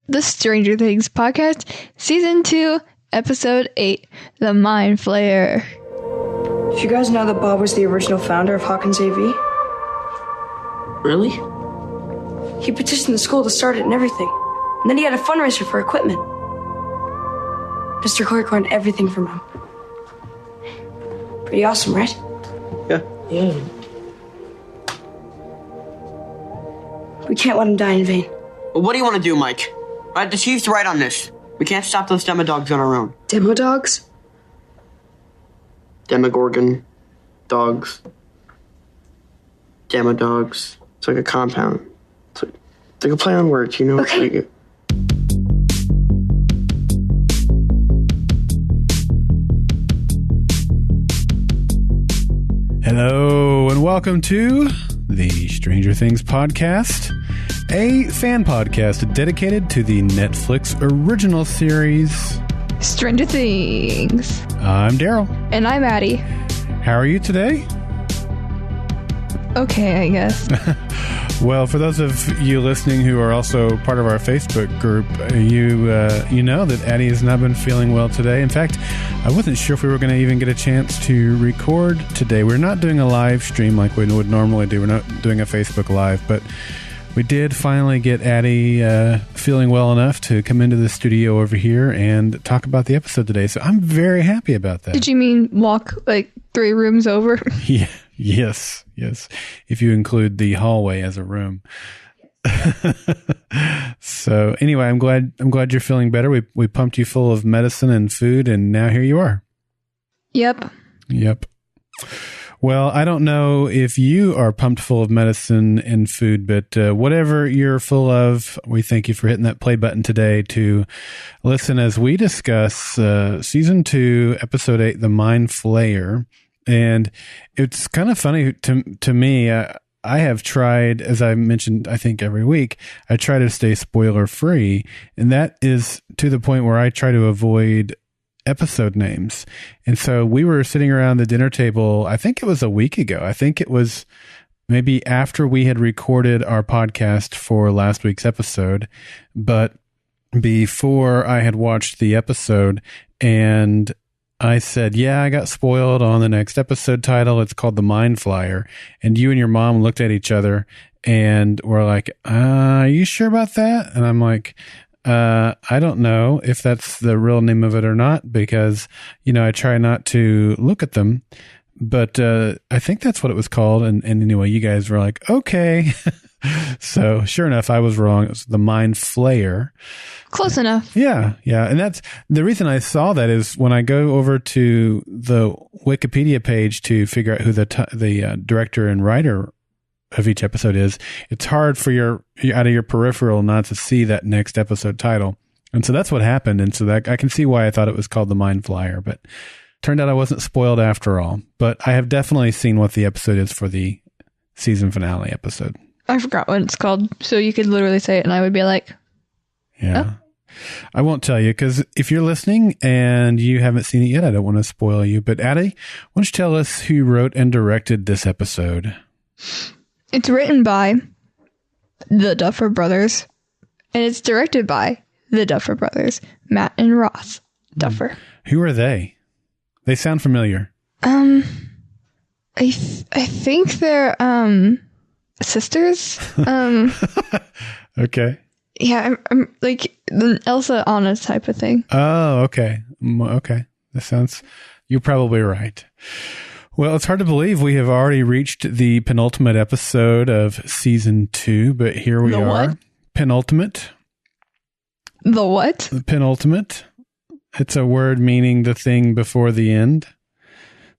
the Stranger Things podcast, Season 2, Episode 8, The Mind Flayer. Did you guys know that Bob was the original founder of Hawkins AV? Really? He petitioned the school to start it and everything. And then he had a fundraiser for equipment. Mr. Clark learned everything from him. Pretty awesome, right? Yeah. We can't let him die in vain. Well, what do you want to do, Mike? Right, the chief's right on this. We can't stop those demo dogs on our own. Demo dogs? Demogorgon dogs. Demo dogs. It's like a compound. It's like a play on words, you know? Okay. Like Hello, and welcome to the Stranger Things podcast, a fan podcast dedicated to the Netflix original series, Stranger Things. I'm Daryl. And I'm Addie. How are you today? Okay, I guess. Well, for those of you listening who are also part of our Facebook group, you know that Addie has not been feeling well today. In fact, I wasn't sure if we were going to even get a chance to record today. We're not doing a live stream like we would normally do. We're not doing a Facebook Live, but we did finally get Addie feeling well enough to come into the studio over here and talk about the episode today. So I'm very happy about that. Did you mean walk like 3 rooms over? Yeah. Yes. If you include the hallway as a room. So anyway, I'm glad you're feeling better. We pumped you full of medicine and food, and now here you are. Yep. Well, I don't know if you are pumped full of medicine and food, but whatever you're full of, we thank you for hitting that play button today to listen as we discuss Season 2, Episode 8, The Mind Flayer. And it's kind of funny to me. I have tried, as I mentioned, I think every week, I try to stay spoiler free. And that is to the point where I try to avoid episode names. And so we were sitting around the dinner table, I think it was a week ago. I think it was maybe after we had recorded our podcast for last week's episode, but before I had watched the episode, and I said, yeah, I got spoiled on the next episode title. It's called The Mind Flayer. And you and your mom looked at each other and were like, are you sure about that? And I'm like, I don't know if that's the real name of it or not, because, I try not to look at them. But I think that's what it was called. And anyway, you guys were like, okay. So sure enough, I was wrong. It was The Mind Flayer. Close enough. Yeah. And that's the reason I saw that is when I go over to the Wikipedia page to figure out who the director and writer of each episode is, it's hard for your out of your peripheral not to see that next episode title. And so that's what happened. And so that I can see why I thought it was called The Mind Flayer, but turned out I wasn't spoiled after all. But I have definitely seen what the episode is for the season finale episode. I forgot what it's called, so you could literally say it and I would be like, yeah. Oh. I won't tell you, because if you're listening and you haven't seen it yet, I don't want to spoil you. But Addie, why don't you tell us who wrote and directed this episode? It's written by the Duffer Brothers, and it's directed by the Duffer Brothers, Matt and Ross Duffer. Who are they? They sound familiar. I think they're sisters. Okay. Yeah, I'm like the Elsa Anna type of thing. Oh, okay. Okay. That sounds, you're probably right. Well, it's hard to believe we have already reached the penultimate episode of season 2, but here we are. What? Penultimate. The what? The penultimate. It's a word meaning the thing before the end.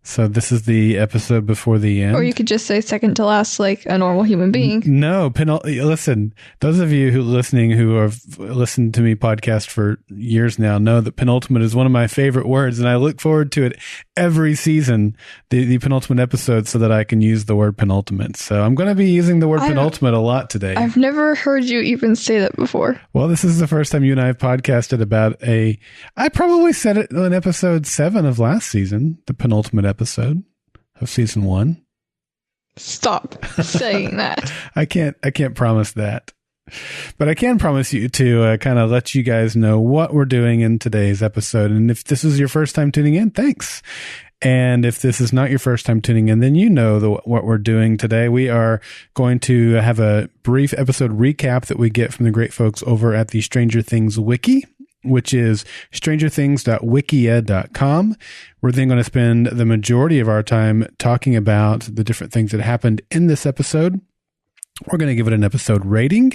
So this is the episode before the end. Or you could just say second to last like a normal human being. No, listen, those of you who have listened to me podcast for years now know that penultimate is one of my favorite words, and I look forward to it every season, the penultimate episode, so that I can use the word penultimate. So I'm going to be using the word penultimate a lot today. I've never heard you even say that before. Well, this is the first time you and I have podcasted about I probably said it in episode 7 of last season, the penultimate episode of season 1. Stop saying that. I can't promise that. But I can promise you to kind of let you guys know what we're doing in today's episode. And if this is your first time tuning in, thanks. And if this is not your first time tuning in, then you know what we're doing today. We are going to have a brief episode recap that we get from the great folks over at the Stranger Things Wiki, which is strangerthings.wikia.com. We're then going to spend the majority of our time talking about the different things that happened in this episode. We're going to give it an episode rating.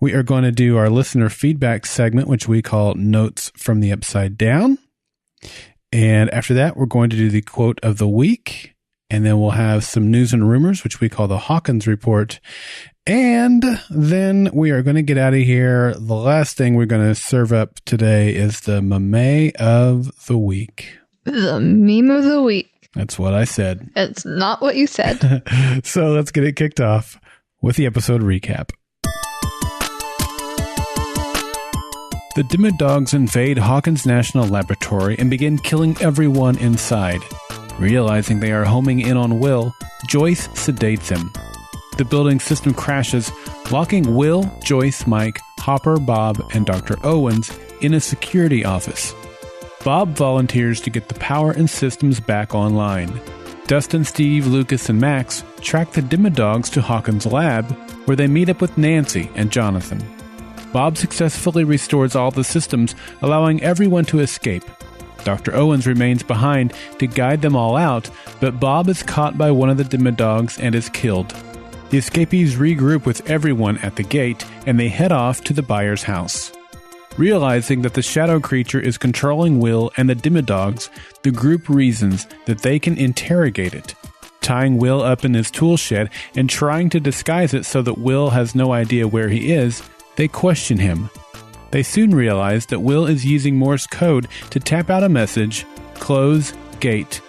We are going to do our listener feedback segment, which we call Notes from the Upside Down. And after that, we're going to do the quote of the week. And then we'll have some news and rumors, which we call the Hawkins Report. And then we are going to get out of here. The last thing we're going to serve up today is the meme of the week. The meme of the week. That's what I said. It's not what you said. So let's get it kicked off with the episode recap. The Dimmodogs invade Hawkins National Laboratory and begin killing everyone inside. Realizing they are homing in on Will, Joyce sedates him. The building system crashes, locking Will, Joyce, Mike, Hopper, Bob, and Dr. Owens in a security office. Bob volunteers to get the power and systems back online. Dustin, Steve, Lucas, and Max track the Dimmodogs to Hawkins' lab, where they meet up with Nancy and Jonathan. Bob successfully restores all the systems, allowing everyone to escape. Dr. Owens remains behind to guide them all out, but Bob is caught by one of the Dimmodogs and is killed. The escapees regroup with everyone at the gate, and they head off to the buyer's house. Realizing that the shadow creature is controlling Will and the Dimmodogs, the group reasons that they can interrogate it. Tying Will up in his tool shed and trying to disguise it so that Will has no idea where he is, they question him. They soon realize that Will is using Morse code to tap out a message, "Close gate."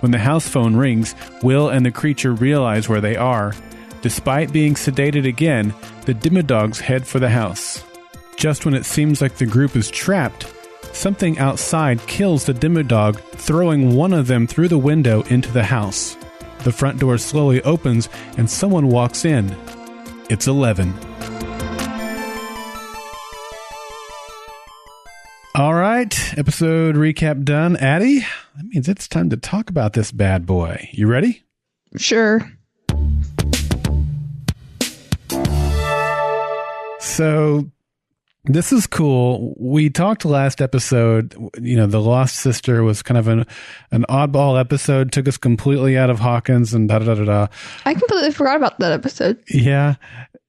When the house phone rings, Will and the creature realize where they are. Despite being sedated again, the Dimmodogs head for the house. Just when it seems like the group is trapped, something outside kills the Dimmodog, throwing one of them through the window into the house. The front door slowly opens and someone walks in. It's 11. All right, episode recap done. Addie, that means it's time to talk about this bad boy. You ready? Sure. So this is cool. We talked last episode, the Lost Sister was kind of an oddball episode, took us completely out of Hawkins and da-da-da-da-da. I completely forgot about that episode. Yeah.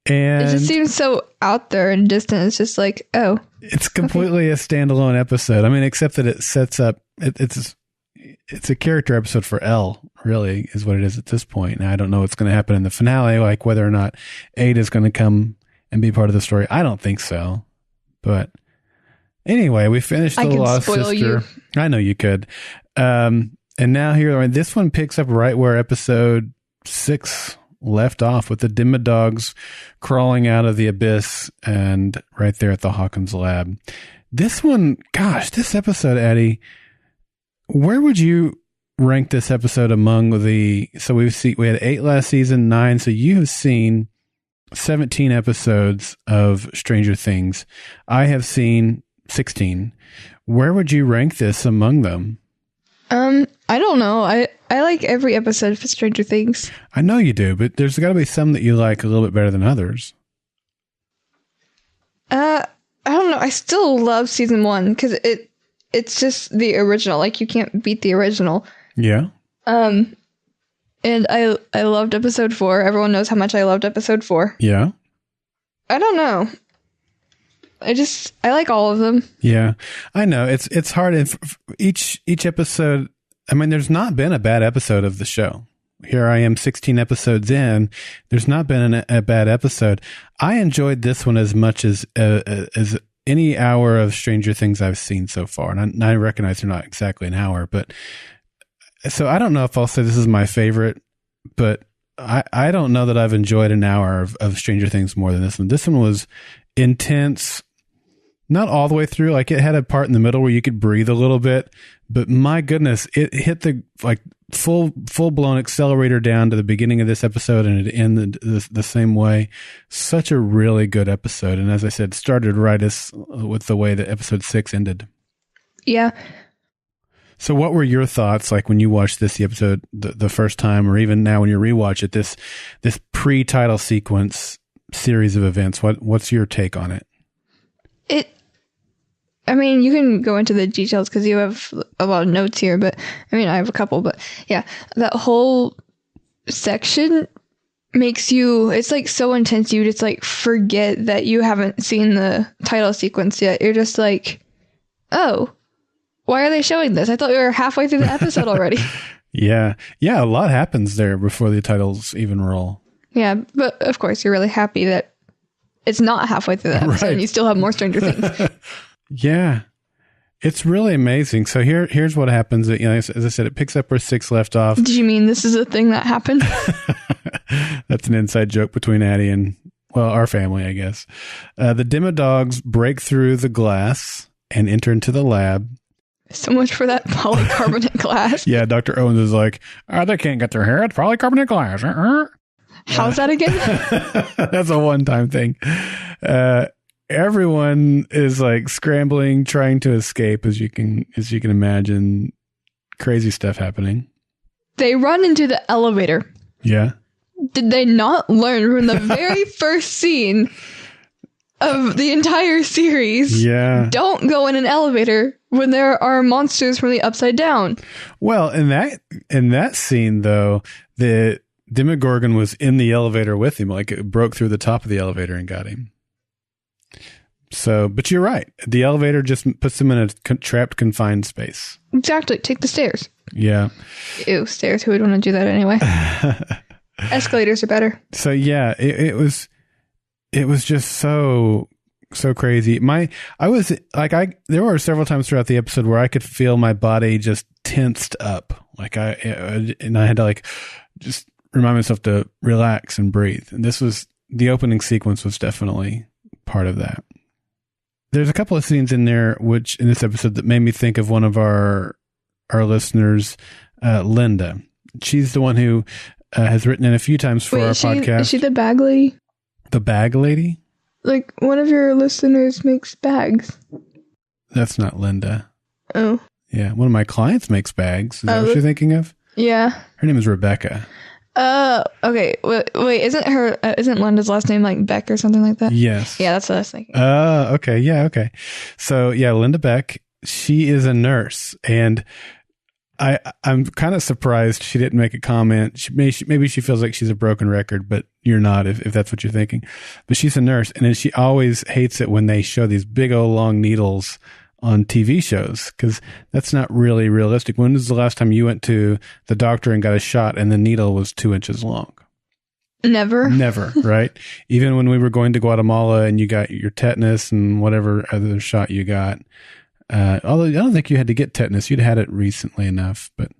And it just seems so out there and distant. It's just like, oh. It's completely a standalone episode. I mean, except that it sets up, it's a character episode for Elle, really, is what it is at this point. And I don't know what's going to happen in the finale, like whether or not Ada is going to come and be part of the story. I don't think so. But anyway, we finished The Lost Sister. You. I know you could. And now here, this one picks up right where episode 6 left off, with the Dimmodogs crawling out of the abyss and right there at the Hawkins lab. This one, gosh, this episode, Eddie, where would you rank this episode among so we had 8 last season, 9. So you have seen 17 episodes of Stranger Things. I have seen 16. Where would you rank this among them? I don't know. I like every episode of Stranger Things. I know you do, but there's got to be some that you like a little bit better than others. I don't know. I still love season 1 because it's just the original. Like, you can't beat the original. Yeah. And I loved episode 4. Everyone knows how much I loved episode 4. Yeah. I don't know. I like all of them. Yeah, I know it's hard. Each episode, I mean, there's not been a bad episode of the show. Here I am 16 episodes in. There's not been a bad episode. I enjoyed this one as much as any hour of Stranger Things I've seen so far. And I recognize they're not exactly an hour, but so I don't know if I'll say this is my favorite, but I don't know that I've enjoyed an hour of Stranger Things more than this one. This one was intense. Not all the way through. Like, it had a part in the middle where you could breathe a little bit, but my goodness, it hit the full blown accelerator down to the beginning of this episode, and it ended the same way. Such a really good episode, and as I said, started right with the way that episode 6 ended. Yeah. So what were your thoughts like when you watched the episode the first time, or even now when you rewatch it, this pre-title sequence series of events? What's your take on it? I mean, you can go into the details because you have a lot of notes here, but I mean, I have a couple, but yeah, that whole section makes you, it's like so intense, you just like forget that you haven't seen the title sequence yet. You're just like, oh, why are they showing this? I thought we were halfway through the episode already. Yeah, a lot happens there before the titles even roll. Yeah, but of course, you're really happy that it's not halfway through the episode, right, and you still have more Stranger Things. Yeah, it's really amazing. So here's what happens. As I said, it picks up where 6 left off. Did you mean this is a thing that happened? That's an inside joke between Addie and, well, our family, I guess. The Demodogs break through the glass and enter into the lab. So much for that polycarbonate glass. Yeah, Dr. Owens is like, they can't get their hair. It's polycarbonate glass. How's that again? That's a one-time thing. Everyone is like scrambling, trying to escape, as you can imagine. Crazy stuff happening. They run into the elevator. Yeah. Did they not learn from the very first scene of the entire series? Yeah. Don't go in an elevator when there are monsters from the upside down. Well, in that scene though, the Demogorgon was in the elevator with him, like it broke through the top of the elevator and got him. So, but you're right. The elevator just puts them in a trapped, confined space. Exactly. Take the stairs. Yeah. Ew, stairs. Who would want to do that anyway? Escalators are better. So yeah, it was just so crazy. There were several times throughout the episode where I could feel my body just tensed up. I had to like just remind myself to relax and breathe. And the opening sequence was definitely part of that. There's a couple of scenes in there in this episode that made me think of one of our listeners, Linda. She's the one who has written in a few times for our podcast. Is she the bag lady? The bag lady? Like one of your listeners makes bags. That's not Linda. Oh. Yeah, one of my clients makes bags. Is that what you're thinking of? Yeah. Her name is Rebecca. Okay. Wait, isn't Linda's last name like Beck or something like that? Yes. Yeah, that's what I was thinking. Okay. Yeah, okay. So, yeah, Linda Beck, she is a nurse, and I'm kind of surprised she didn't make a comment. Maybe she feels like she's a broken record, but you're not if that's what you're thinking. But she's a nurse, and she always hates it when they show these big old long needles on TV shows, because that's not really realistic. When was the last time you went to the doctor and got a shot and the needle was 2 inches long? Never, right? Even when we were going to Guatemala and you got your tetanus and whatever other shot you got. Although I don't think you had to get tetanus. You'd had it recently enough. But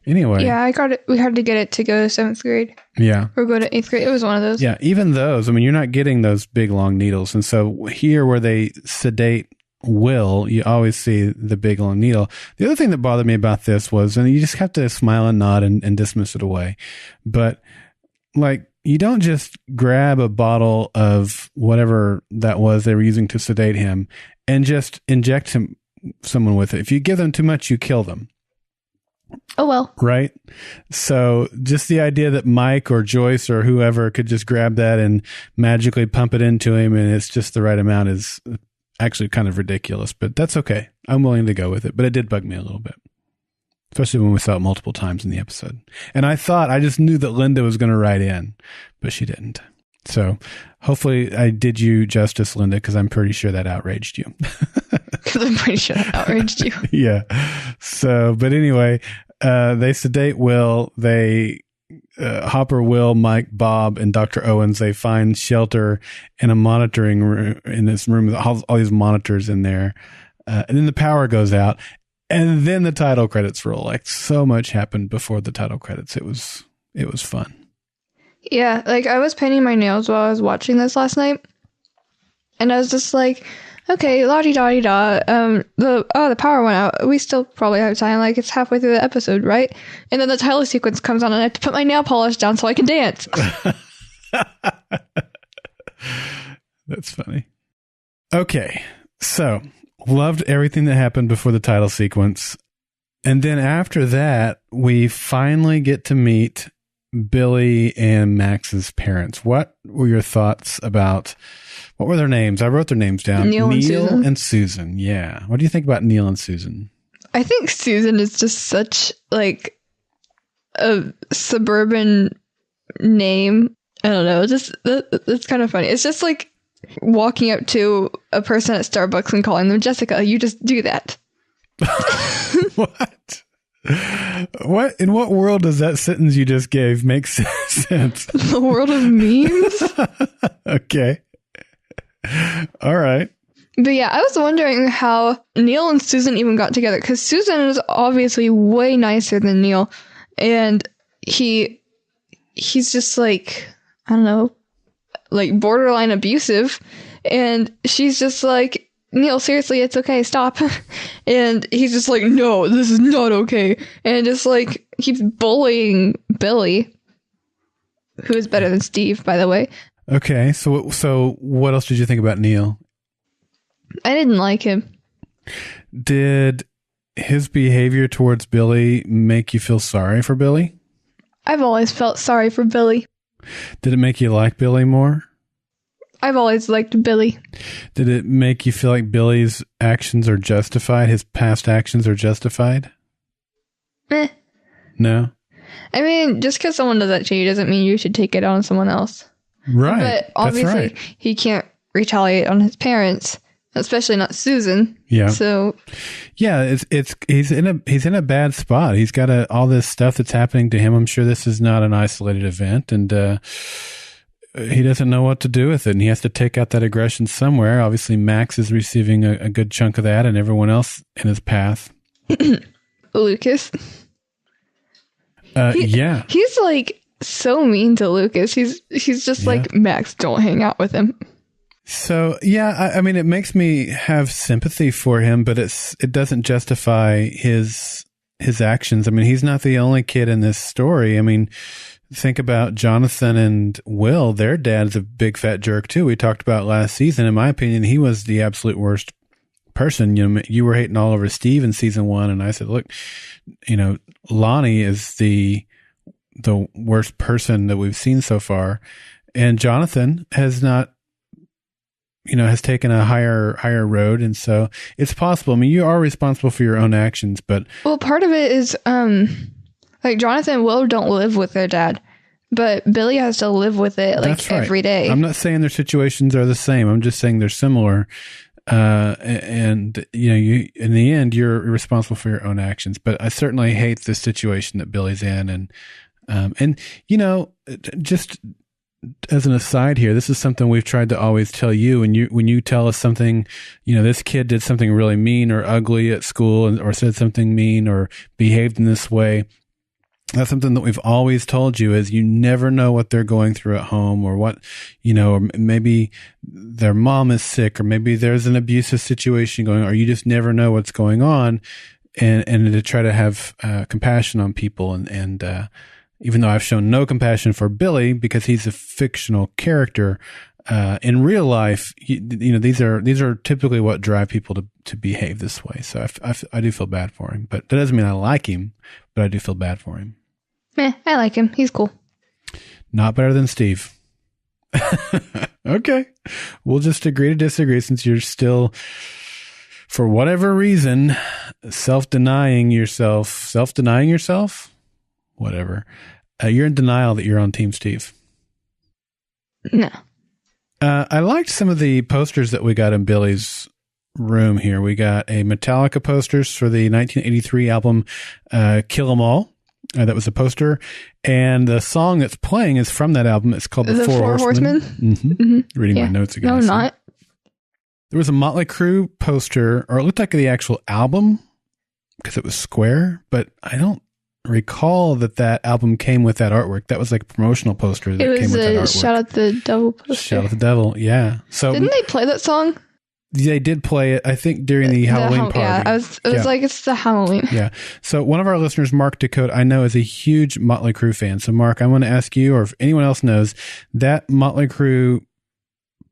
anyway. Yeah, I got it. We had to get it to go to 7th grade. Yeah. Or go to 8th grade. It was one of those. Yeah, even those. I mean, you're not getting those big, long needles. And so here where they sedate Will, you always see the big long needle. The other thing that bothered me about this was, and you just have to smile and nod and dismiss it away, but like, you don't just grab a bottle of whatever that was they were using to sedate him and just inject someone with it. If you give them too much, you kill them. Oh, well. Right? So just the idea that Mike or Joyce or whoever could just grab that and magically pump it into him and it's just the right amount is actually kind of ridiculous, but that's okay. I'm willing to go with it, but it did bug me a little bit, especially when we saw it multiple times in the episode. And I just knew that Linda was going to write in, but she didn't. So hopefully I did you justice, Linda, because I'm pretty sure that outraged you. Because I'm pretty sure that outraged you. Yeah. So, but anyway, they sedate Will. Hopper, Will, Mike, Bob, and Dr. Owens, they find shelter in a monitoring room, in this room with all these monitors in there. And then the power goes out, and then the title credits roll. Like, so much happened before the title credits. It was fun. Yeah, like I was painting my nails while I was watching this last night, and I was just like, okay, la-di-da-di-da. The power went out. We still probably have time. Like, it's halfway through the episode, right? And then the title sequence comes on, and I have to put my nail polish down so I can dance. That's funny. Okay, so loved everything that happened before the title sequence. And then after that, we finally get to meet Billy and Max's parents. What were your thoughts about, what were their names? I wrote their names down. Neil and Susan. Yeah. What do you think about Neil and Susan? I think Susan is just such, like, a suburban name. I don't know. It's kind of funny. It's just like walking up to a person at Starbucks and calling them Jessica. You just do that. What? What? In what world does that sentence you just gave make sense? The world of memes? Okay. All right. But yeah, I was wondering how Neil and Susan even got together, because Susan is obviously way nicer than Neil, and he's just like, I don't know, like borderline abusive, and she's just like, Neil, seriously, it's okay, stop. And he's just like, no, this is not okay, and just like keeps bullying Billy, who is better than Steve, by the way. Okay, so what else did you think about Neil? I didn't like him. Did his behavior towards Billy make you feel sorry for Billy? I've always felt sorry for Billy. Did it make you like Billy more? I've always liked Billy. Did it make you feel like Billy's actions are justified? His past actions are justified? No? I mean, just because someone does that to you doesn't mean you should take it on someone else. Right. But obviously, right. He can't retaliate on his parents, especially not Susan. Yeah. So, yeah, he's in a bad spot. He's got all this stuff that's happening to him. I'm sure this is not an isolated event, and he doesn't know what to do with it, and he has to take out that aggression somewhere. Obviously, Max is receiving a good chunk of that, and everyone else in his path. Lucas. Yeah. He's like so mean to Lucas. He's just like, Max, don't hang out with him. So, yeah, I mean, it makes me have sympathy for him, but it doesn't justify his actions. I mean, he's not the only kid in this story. I mean, think about Jonathan and Will. Their dad's a big fat jerk too. We talked about last season. In my opinion, he was the absolute worst person. You know, you were hating all over Steve in season 1, and I said, look, you know, Lonnie is the worst person that we've seen so far, and Jonathan has not, you know, has taken a higher road, and so it's possible. I mean, you are responsible for your own actions, but part of it is like Jonathan and Will don't live with their dad, but Billy has to live with it like every day. I'm not saying their situations are the same. I'm just saying they're similar. And you know, you in the end, you're responsible for your own actions. But I certainly hate the situation that Billy's in, and you know, just as an aside here, this is something we've tried to always tell you. And when you tell us something, you know, this kid did something really mean or ugly at school, or said something mean or behaved in this way. That's something that we've always told you, is you never know what they're going through at home, or what, you know, or maybe their mom is sick, or maybe there's an abusive situation going on, or you just never know what's going on. And to try to have compassion on people. And even though I've shown no compassion for Billy because he's a fictional character, in real life, you know, these are typically what drive people to behave this way. So I do feel bad for him, but that doesn't mean I like him, but I do feel bad for him. I like him. He's cool. Not better than Steve. Okay. We'll just agree to disagree, since you're still, for whatever reason, self-denying yourself, whatever. You're in denial that you're on Team Steve. No. I liked some of the posters that we got in Billy's room here. We got a Metallica posters for the 1983 album Kill 'Em All. That was a poster, and the song that's playing is from that album. It's called The Four Horsemen. Mm-hmm. Mm-hmm. Reading my notes again. No, not. There was a Motley Crue poster, or it looked like the actual album because it was square, but I don't recall that album came with that artwork. That was like a promotional poster that came with that artwork. Shout Out the Devil poster. Shout Out the Devil, yeah. So didn't they play that song? They did play it, I think, during the Halloween party. Yeah, it was like, it's the Halloween. Yeah. So one of our listeners, Mark Dakota, I know is a huge Motley Crue fan. So Mark, I want to ask you, or if anyone else knows, that Motley Crue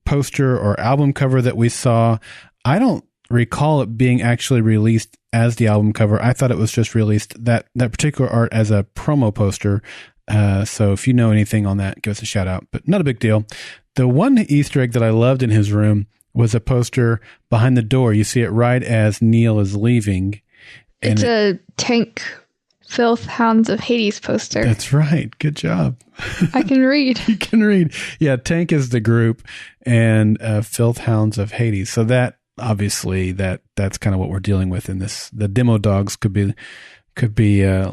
poster or album cover that we saw, I don't recall it being actually released as the album cover. I thought it was just released, that particular art, as a promo poster. So if you know anything on that, give us a shout out, but not a big deal. The one Easter egg that I loved in his room was a poster behind the door. You see it right as Neil is leaving. It's a Tank Filth Hounds of Hades poster. That's right. Good job. I can read. You can read. Yeah, Tank is the group, and Filth Hounds of Hades. So that, obviously, that's kind of what we're dealing with in this. The demo dogs could be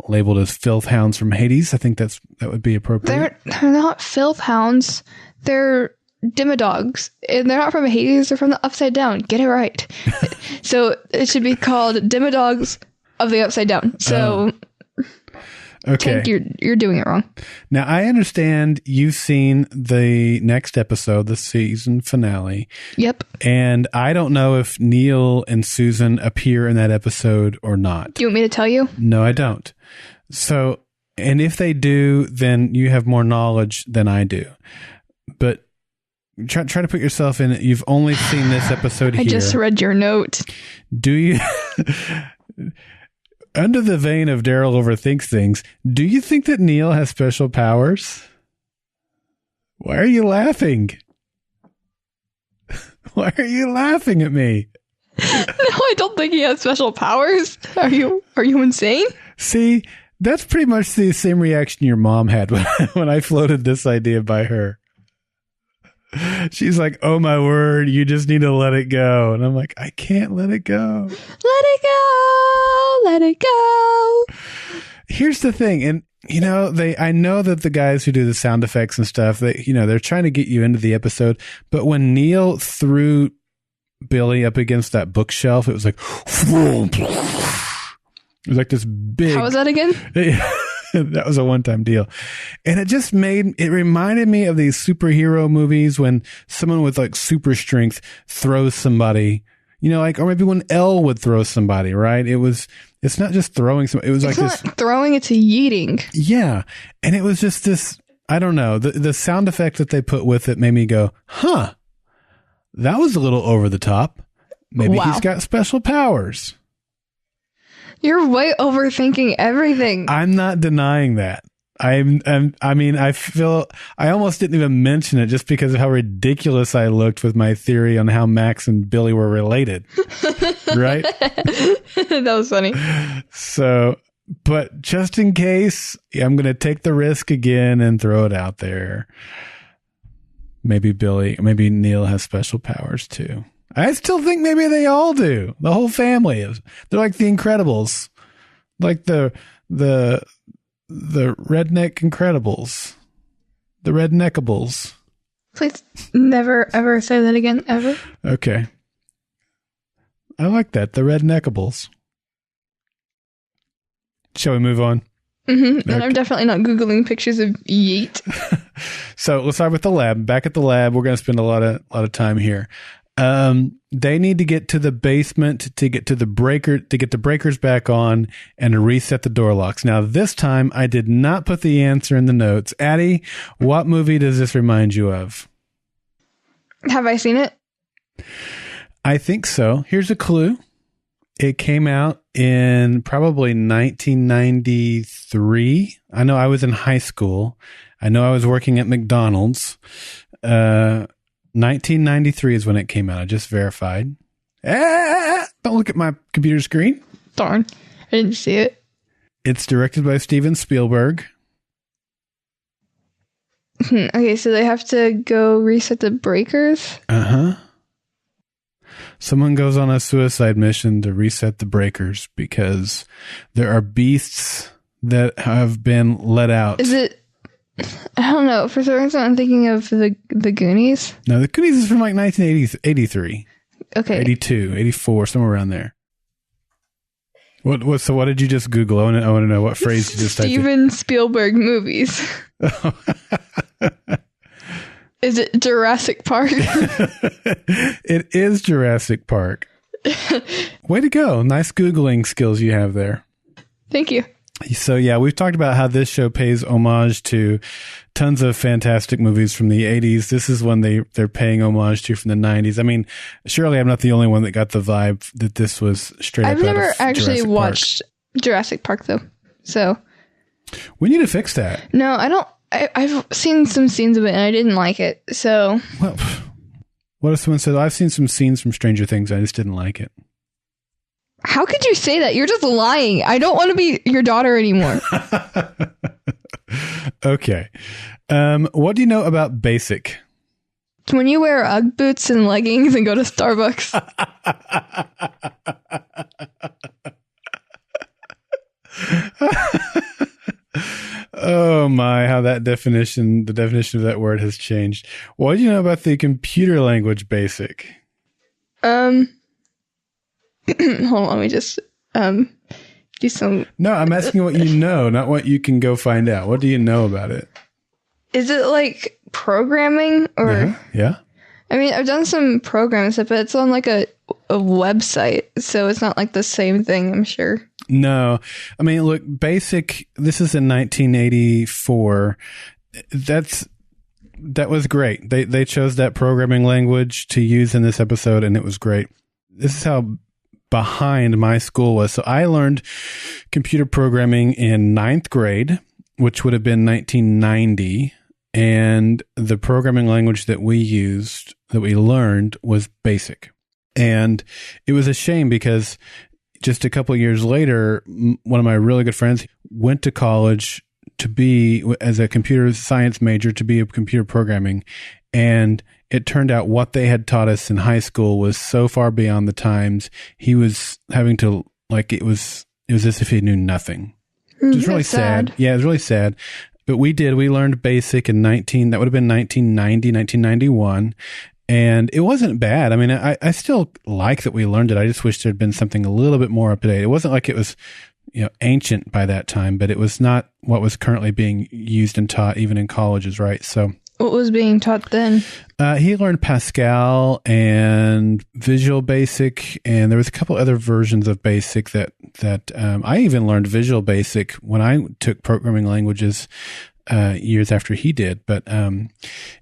labeled as Filth Hounds from Hades. I think that would be appropriate. They're not Filth Hounds. They're Demodogs, and they're not from Hades. They're from the Upside Down. Get it right. So it should be called Demodogs of the Upside Down. So, okay, Tank, you're doing it wrong. Now I understand you've seen the next episode, the season finale. Yep. And I don't know if Neil and Susan appear in that episode or not. Do you want me to tell you? No, I don't. So, and if they do, then you have more knowledge than I do. But try to put yourself in it. You've only seen this episode here. I just read your note. Do you, under the vein of Daryl overthinks things, do you think that Neil has special powers? Why are you laughing? Why are you laughing at me? No, I don't think he has special powers. Are you insane? See, that's pretty much the same reaction your mom had when I floated this idea by her. She's like, oh my word, you just need to let it go. And I'm like, I can't let it go. Let it go. Let it go. Here's the thing. And, I know that the guys who do the sound effects and stuff, they're trying to get you into the episode. But when Neil threw Billy up against that bookshelf, it was like, it was like this big. How was that again? That was a one-time deal. And it reminded me of these superhero movies when someone with like super strength throws somebody, or maybe when Elle would throw somebody, right? It's not just throwing somebody. It was like this. Throwing, it's a yeeting. Yeah. And it was just this, I don't know, the sound effect that they put with it made me go, huh, that was a little over the top. Maybe he's got special powers. You're way overthinking everything. I'm not denying that. I feel I almost didn't even mention it just because of how ridiculous I looked with my theory on how Max and Billy were related. Right? That was funny. So, but just in case, I'm going to take the risk again and throw it out there. Maybe Neil has special powers too. I still think maybe they all do. The whole family is. They're like the Incredibles, like the redneck Incredibles, the redneckables. Please never ever say that again, ever. Okay, I like that. The redneckables. Shall we move on? Mm-hmm. Okay. And I'm definitely not Googling pictures of yeet. So let's start with the lab. Back at the lab, we're going to spend a lot of time here. They need to get to the basement to get the breakers back on and to reset the door locks. Now, this time I did not put the answer in the notes. Addie, what movie does this remind you of? Have I seen it? I think so. Here's a clue. It came out in probably 1993. I know I was in high school. I know I was working at McDonald's. 1993 is when it came out. I just verified. Don't look at my computer screen. Darn. I didn't see it. It's directed by Steven Spielberg. Okay, so they have to go reset the breakers? Uh-huh. Someone goes on a suicide mission to reset the breakers because there are beasts that have been let out. Is it... I don't know. For some reason, I'm thinking of the Goonies. No, the Goonies is from like 1983. Okay. 82, 84, somewhere around there. So what did you just Google? I want to know what phrase you just typed in. Steven Spielberg movies. Is it Jurassic Park? It is Jurassic Park. Way to go. Nice Googling skills you have there. Thank you. So, yeah, we've talked about how this show pays homage to tons of fantastic movies from the 80s. This is one they're paying homage to from the 90s. I mean, surely I'm not the only one that got the vibe that this was straight up I've out never of actually Jurassic watched Jurassic Park, though. So, we need to fix that. no, I don't. I've seen some scenes of it and I didn't like it. So, Well, what if someone said, I've seen some scenes from Stranger Things, I just didn't like it? how could you say that? You're just lying. I don't want to be your daughter anymore. Okay. What do you know about BASIC? When you wear Ugg boots and leggings and go to Starbucks. Oh my, how the definition of that word has changed. What do you know about the computer language BASIC? Hold on, let me just do some. No, I'm asking what you know, not what you can go find out. What do you know about it? Is it like programming or? Yeah. I mean, I've done some program stuff, but it's on like a website, so it's not like the same thing, I'm sure. No. I mean, look, BASIC, this is in 1984. That was great. They chose that programming language to use in this episode, and it was great. This is how behind my school was. So I learned computer programming in ninth grade, which would have been 1990. And the programming language that we learned was BASIC. And it was a shame because just a couple of years later, one of my really good friends went to college to be, as a computer science major, to be a computer programming. And it turned out what they had taught us in high school was so far beyond the times. He was having to, like, it was as if he knew nothing. It was really sad. Yeah, it was really sad. But we learned BASIC in that would have been 1990, 1991. And it wasn't bad. I mean, I still like that we learned it. I just wish there'd been something a little bit more up to date. It wasn't like it was, ancient by that time, but it was not what was currently being used and taught even in colleges, right? So what was being taught then? He learned Pascal and Visual Basic, and there was a couple other versions of Basic that I even learned Visual Basic when I took programming languages years after he did. But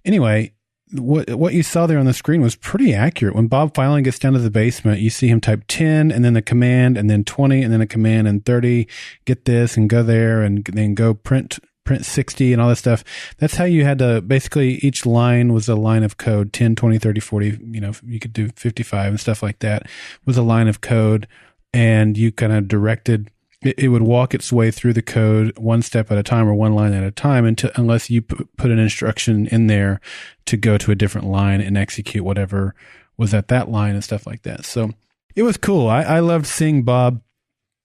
anyway, what you saw there on the screen was pretty accurate. When Bob finally gets down to the basement, you see him type 10 and then the command and then 20 and then a command and 30, get this and go there and then go print 60 and all this stuff. That's how you had to, basically each line was a line of code, 10, 20, 30, 40, you could do 55 and stuff like that was a line of code, and you kind of directed, it would walk its way through the code one step at a time or one line at a time unless you put an instruction in there to go to a different line and execute whatever was at that line and stuff like that. So it was cool. I loved seeing Bob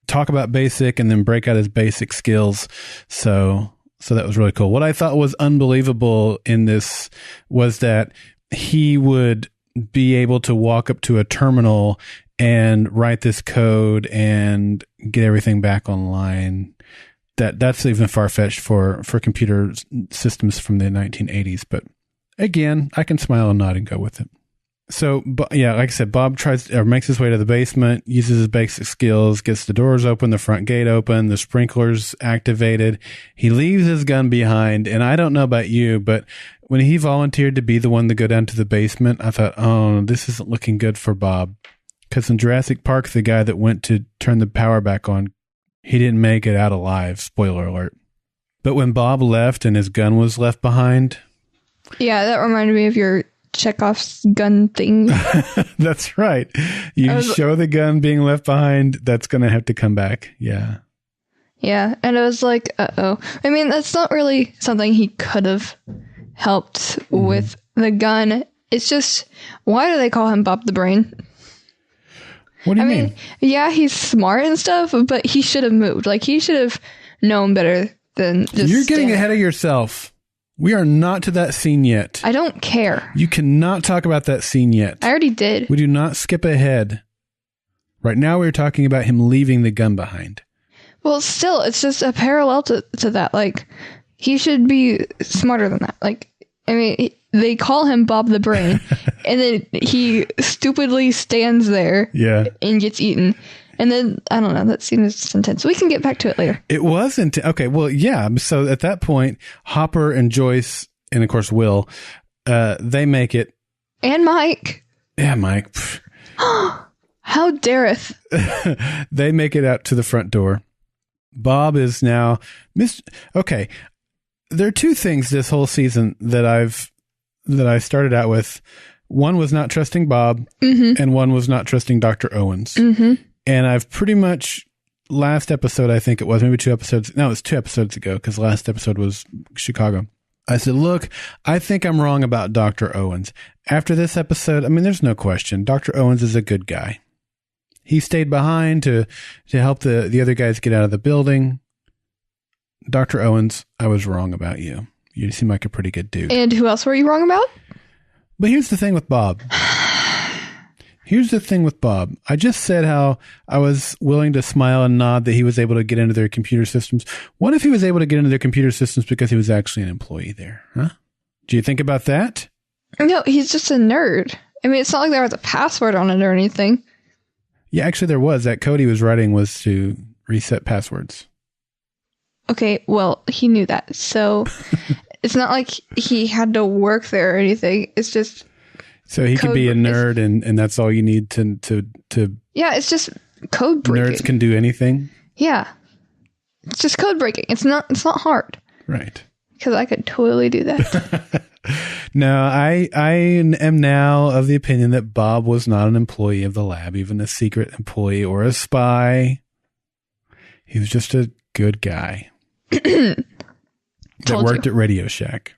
talk about BASIC and then break out his basic skills. So that was really cool. What I thought was unbelievable in this was that he would be able to walk up to a terminal and write this code and get everything back online. That's even far-fetched for computer systems from the 1980s. But again, I can smile and nod and go with it. So, yeah, like I said, Bob makes his way to the basement, uses his basic skills, gets the doors open, the front gate open, the sprinklers activated. He leaves his gun behind. And I don't know about you, but when he volunteered to be the one to go down to the basement, I thought, oh, this isn't looking good for Bob. Because in Jurassic Park, the guy that went to turn the power back on, he didn't make it out alive. Spoiler alert. But when Bob left and his gun was left behind. Yeah, that reminded me of your Chekhov's gun thing. That's right. You show the gun being left behind, that's going to have to come back. Yeah. Yeah. And I was like, uh-oh. I mean, that's not really something he could have helped with the gun. It's just, why do they call him Bob the Brain? What do you mean? Yeah, he's smart and stuff, but he should have moved. Like, he should have known better than just You're getting ahead of yourself. We are not to that scene yet. I don't care. You cannot talk about that scene yet. I already did. We do not skip ahead. Right now we're talking about him leaving the gun behind. Well, still, it's just a parallel to that. Like, he should be smarter than that. Like, I mean, they call him Bob the Brain, and then he stupidly stands there and gets eaten. And then, I don't know, that scene is just intense. We can get back to it later. It wasn't. Okay, well, yeah. So at that point, Hopper and Joyce, and of course Will, they make it. And Mike. Yeah, Mike. How dareth. They make it out to the front door. Bob is now okay. There are two things this whole season that I started out with. One was not trusting Bob, and one was not trusting Dr. Owens. And I've pretty much, last episode, I think it was, maybe 2 episodes. No, it was 2 episodes ago, because last episode was Chicago. I said, look, I think I'm wrong about Dr. Owens. After this episode, I mean, there's no question. Dr. Owens is a good guy. He stayed behind to help the other guys get out of the building. Dr. Owens, I was wrong about you. You seem like a pretty good dude. And who else were you wrong about? But here's the thing with Bob. I just said how I was willing to smile and nod that he was able to get into their computer systems. What if he was able to get into their computer systems because he was actually an employee there? Huh? Do you think about that? No, he's just a nerd. I mean, it's not like there was a password on it or anything. Yeah, actually there was. That code he was writing was to reset passwords. Okay, well, he knew that. So it's not like he had to work there or anything. It's just... So he could be a nerd, and that's all you need to. Yeah, it's just code breaking. Nerds can do anything. Yeah, it's just code breaking. It's not hard. Right. Because I could totally do that. No, I am now of the opinion that Bob was not an employee of the lab, even a secret employee or a spy. He was just a good guy that worked at Radio Shack.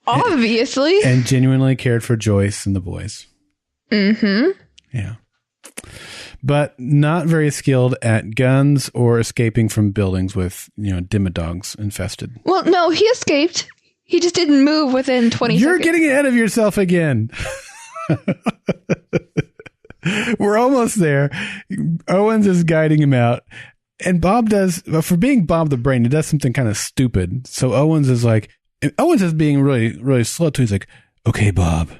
Obviously. And genuinely cared for Joyce and the boys. Yeah. But not very skilled at guns or escaping from buildings with, demodogs infested. Well, no, he escaped. He just didn't move within 20 seconds. You're getting ahead of yourself again. We're almost there. Owens is guiding him out. And Bob does, for being Bob the Brain, he does something kind of stupid. So Owens is being really, really slow too. He's like, okay, Bob.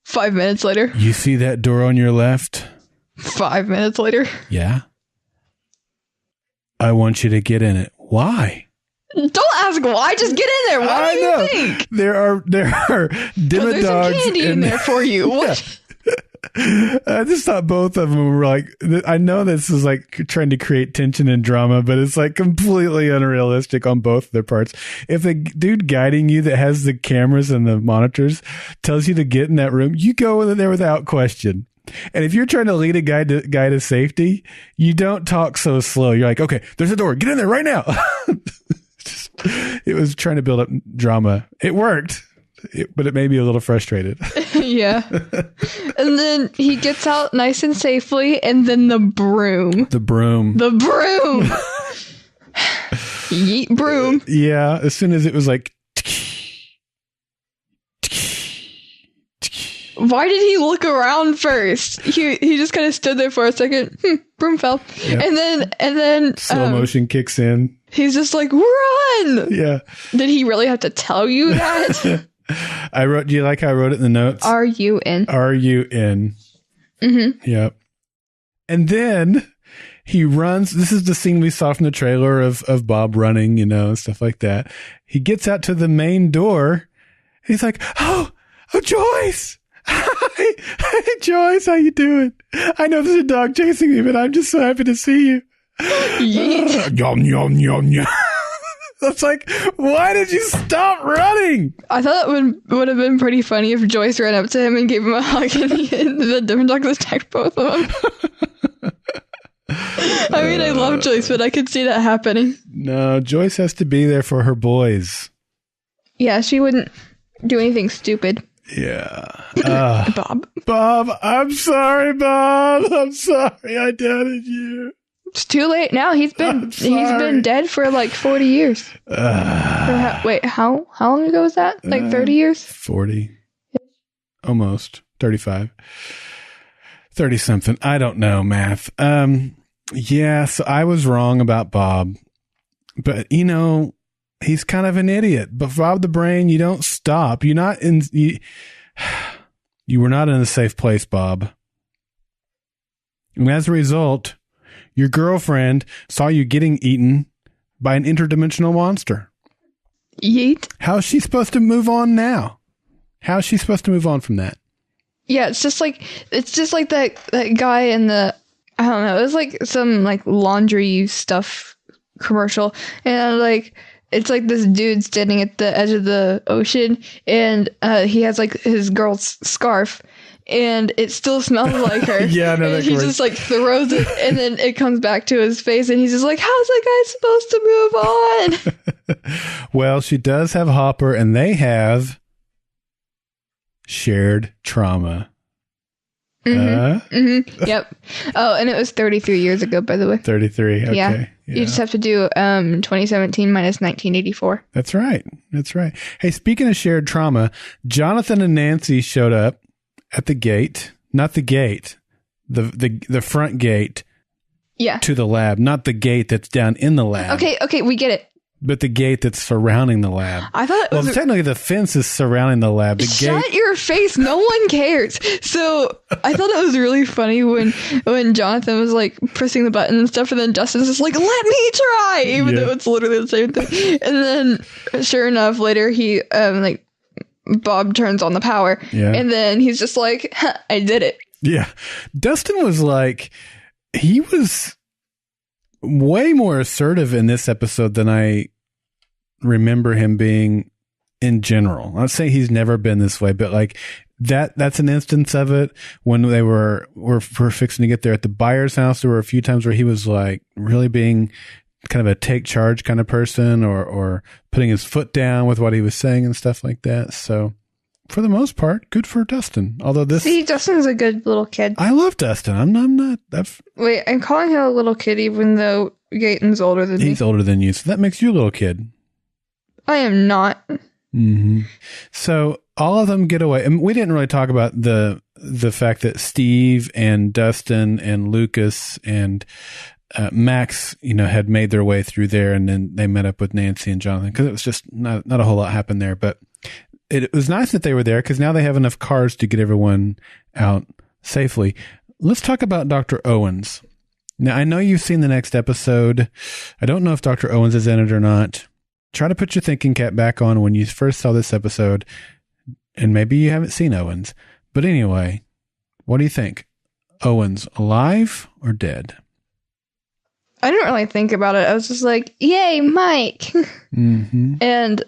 5 minutes later. You see that door on your left? 5 minutes later. Yeah. I want you to get in it. Why? Don't ask why. Just get in there. What do you think? There are demodogs. There's some candy in there for you. What? I just thought both of them were like, I know this is like trying to create tension and drama, but it's like completely unrealistic on both their parts. If the dude guiding you that has the cameras and the monitors tells you to get in that room, you go in there without question. And if you're trying to lead a guy to safety, you don't talk so slow. You're like, okay, there's a door. Get in there right now. It was trying to build up drama. It worked. But it made me a little frustrated. Yeah. And then he gets out nice and safely, and then the broom. Yeet broom. Yeah, as soon as it was like... Why did he look around first? He just kind of stood there for a second. Broom fell. Yep. And then slow motion kicks in. He's just like, run! Yeah. Did he really have to tell you that? Do you like how I wrote it in the notes? R-U-N. R-U-N. Yep. And then he runs. This is the scene we saw from the trailer of Bob running, stuff like that. He gets out to the main door. He's like, oh, Joyce. Hi, Joyce. How you doing? I know there's a dog chasing me, but I'm just so happy to see you. Yum, yum, yum, yum. That's like, why did you stop running? I thought it would have been pretty funny if Joyce ran up to him and gave him a hug and the different dogs attacked both of them. I mean, I love Joyce, but I could see that happening. No, Joyce has to be there for her boys. Yeah, she wouldn't do anything stupid. Yeah. Bob, I'm sorry, Bob. I'm sorry I doubted you. It's too late now. He's been dead for like 40 years. Wait, how long ago was that? Like 30 years? 40. Almost. 35. 30 something. I don't know math. Yeah, so I was wrong about Bob. But he's kind of an idiot. But Bob the Brain, you don't stop. You're not in. You were not in a safe place, Bob. And as a result, your girlfriend saw you getting eaten by an interdimensional monster. Yeet. How is she supposed to move on now? How is she supposed to move on from that? Yeah, it's just like that guy in the, I don't know, it was like some like laundry stuff commercial, and like it's like this dude standing at the edge of the ocean, and he has like his girl's scarf, and it still smells like her. Yeah, no, and he just like throws it, and then it comes back to his face, and he's just like, "How's that guy supposed to move on?" Well, she does have Hopper, and they have shared trauma. Yep. Oh, and it was 33 years ago, by the way. 33. Okay. Yeah. You just have to do 2017 minus 1984. That's right. That's right. Hey, speaking of shared trauma, Jonathan and Nancy showed up at the gate, not the gate, the front gate. Yeah. To the lab, not the gate that's down in the lab. Okay, we get it. But the gate that's surrounding the lab. I thought it was technically the fence is surrounding the lab. The Shut gate. your face. No one cares. So I thought it was really funny when Jonathan was like pressing the button and stuff, and then Dustin's just like, "Let me try," even though it's literally the same thing. And then sure enough, later he like Bob turns on the power, and then he's just like, "I did it." Yeah. Dustin was like, he was way more assertive in this episode than I remember him being in general. I'd say he's never been this way, but like that's an instance of it. When they were fixing to get there at the buyer's house, there were a few times where he was like really being kind of a take charge kind of person, or putting his foot down with what he was saying and stuff like that. So for the most part, good for Dustin. Although Dustin's a good little kid. I love Dustin. I'm not. Wait, I'm calling him a little kid, even though Gaten's older than me. He's older than you, so that makes you a little kid. I am not. Mm-hmm. So all of them get away, and we didn't really talk about the fact that Steve and Dustin and Lucas and Max, had made their way through there, and then they met up with Nancy and Jonathan, because it was just not a whole lot happened there, but. It was nice that they were there, because now they have enough cars to get everyone out safely. Let's talk about Dr. Owens. Now, I know you've seen the next episode. I don't know if Dr. Owens is in it or not. Try to put your thinking cap back on when you first saw this episode, and maybe you haven't seen Owens. But anyway, what do you think? Owens alive or dead? I didn't really think about it. I was just like, yay, Mike. Mm-hmm. And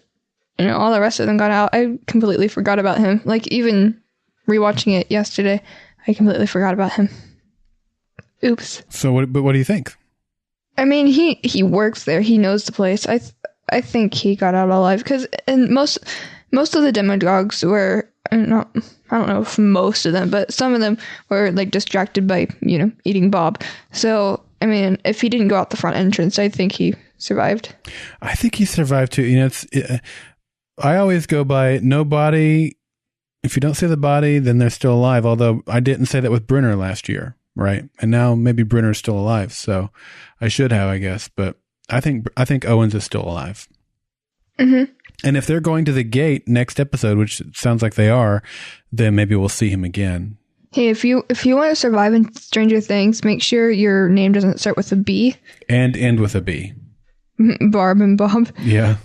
all the rest of them got out. I completely forgot about him. Like, even rewatching it yesterday, I completely forgot about him. Oops. So, what do you think? I mean, he works there. He knows the place. I think he got out alive, because most of the demagogues were I don't know if most of them, but some of them were like distracted by eating Bob. So I mean, if he didn't go out the front entrance, I think he survived. I think he survived too. I always go by no body. If you don't see the body, then they're still alive. Although I didn't say that with Brynner last year, right? And now maybe Brynner's still alive, so I should have, I guess. But I think Owens is still alive. Mm-hmm. And if they're going to the gate next episode, which sounds like they are, then maybe we'll see him again. Hey, if you want to survive in Stranger Things, make sure your name doesn't start with a B and end with a B. Barb and Bob. Yeah.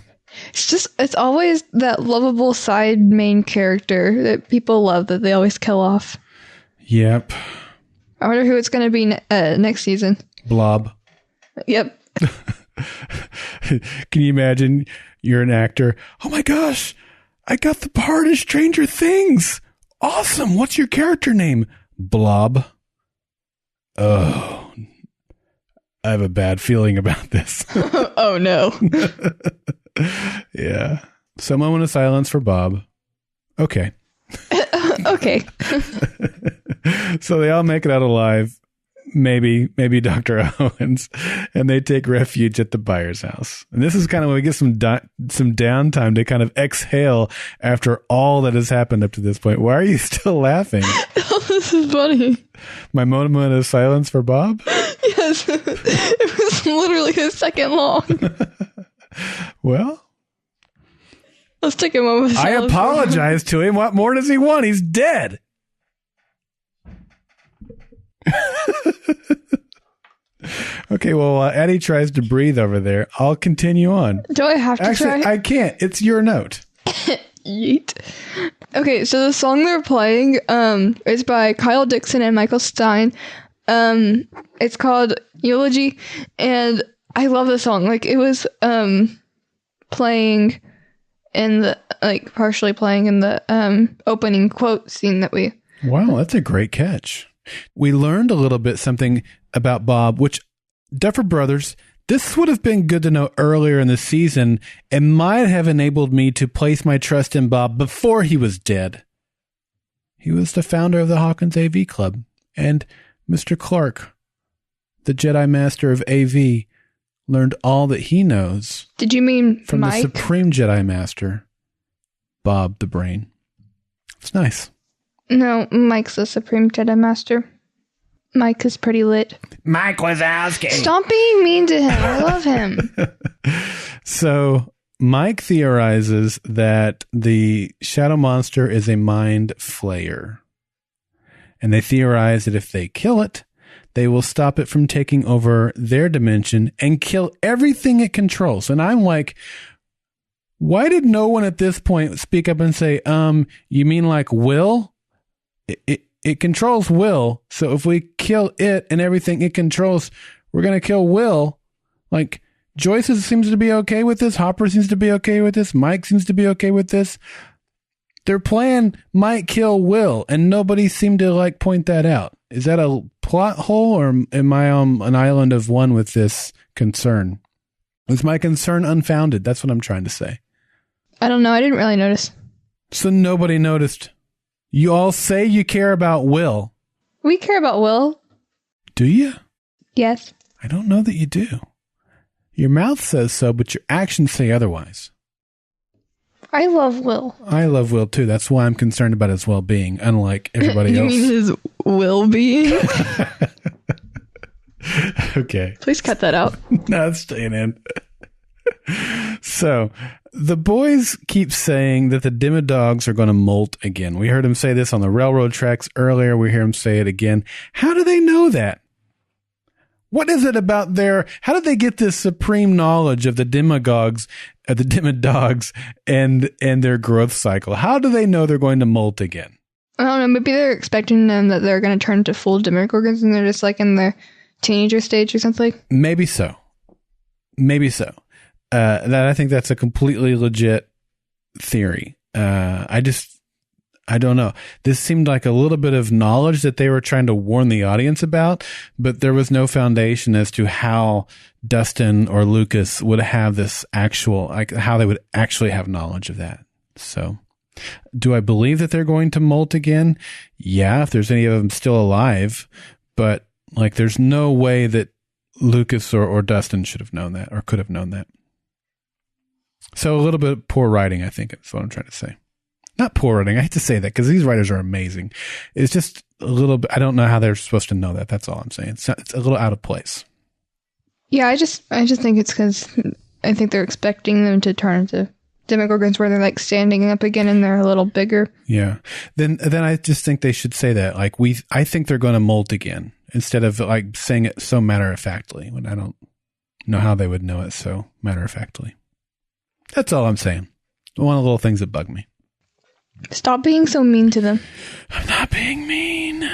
It's always that lovable side main character that people love that they always kill off. Yep. I wonder who it's going to be next season. Blob. Yep. Can you imagine you're an actor? Oh my gosh, I got the part in Stranger Things. Awesome. What's your character name? Blob. Oh, I have a bad feeling about this. Oh no. Yeah. So, moment of silence for Bob. Okay. Okay. So they all make it out alive. Maybe Dr. Owens, and they take refuge at the buyer's house. And this is kind of when we get some downtime to kind of exhale after all that has happened up to this point. Why are you still laughing? Oh, this is funny. My moment of silence for Bob? Yes. It was literally a second long. Well, Let's take a moment. I apologize to him. What more does he want? He's dead. Okay, well, Eddie tries to breathe over there. I'll continue on. Do I have to Actually, try? I can't. It's your note. Yeet. Okay, so the song they're playing is by Kyle Dixon and Michael Stein. It's called Eulogy, and I love the song. Like, it was playing in the, like, partially playing in the opening quote scene that we... Wow, that's a great catch. We learned a little bit something about Bob, which, Duffer Brothers, this would have been good to know earlier in the season and might have enabled me to place my trust in Bob before he was dead. He was the founder of the Hawkins AV Club, and Mr. Clark, the Jedi Master of AV, learned all that he knows. Did you mean from Mike? The Supreme Jedi Master, Bob the Brain. It's nice. No, Mike's the Supreme Jedi Master. Mike is pretty lit. Mike Wazowski. Stop being mean to him. I love him. So Mike theorizes that the shadow monster is a Mind Flayer. And they theorize that if they kill it, they will stop it from taking over their dimension and kill everything it controls. And I'm like, why did no one at this point speak up and say, you mean like Will? It controls Will. So if we kill it and everything it controls, we're going to kill Will. Like, Joyce seems to be okay with this. Hopper seems to be okay with this. Mike seems to be okay with this. Their plan might kill Will, and nobody seemed to, like, point that out. Is that a plot hole, or am I on an island of one with this concern? Is my concern unfounded? That's what I'm trying to say. I don't know. I didn't really notice. So nobody noticed. You all say you care about Will. We care about Will. Do you? Yes. I don't know that you do. Your mouth says so, but your actions say otherwise. I love Will. I love Will, too. That's why I'm concerned about his well-being, unlike everybody else. You mean his will-being? Okay. Please cut that out. No, it's staying in. So, the boys keep saying that the Demidogs are going to molt again. We heard him say this on the railroad tracks earlier. We hear him say it again. How do they know that? What is it about how did they get this supreme knowledge of the Demidogs and their growth cycle? How do they know they're going to molt again? I don't know. Maybe they're expecting them that they're going to turn into full Demogorgons and they're just like in the teenager stage or something. Maybe so. I think that's a completely legit theory. I don't know. This seemed like a little bit of knowledge that they were trying to warn the audience about, but there was no foundation as to how Dustin or Lucas would have this how they would actually have knowledge of that. So, do I believe that they're going to molt again? Yeah, if there's any of them still alive, but like, there's no way that Lucas or Dustin should have known that or could have known that. So a little bit of poor writing, I think, is what I'm trying to say. Not poor writing. I hate to say that because these writers are amazing. It's just a little bit, I don't know how they're supposed to know that. That's all I'm saying. It's a little out of place. Yeah, I just think it's because I think they're expecting them to turn into Demogorgons where they're like standing up again and they're a little bigger. Yeah. Then I just think they should say that. Like, I think they're going to molt again instead of like saying it so matter-of-factly when I don't know how they would know it so matter-of-factly. That's all I'm saying. One of the little things that bug me. Stop being so mean to them. I'm not being mean.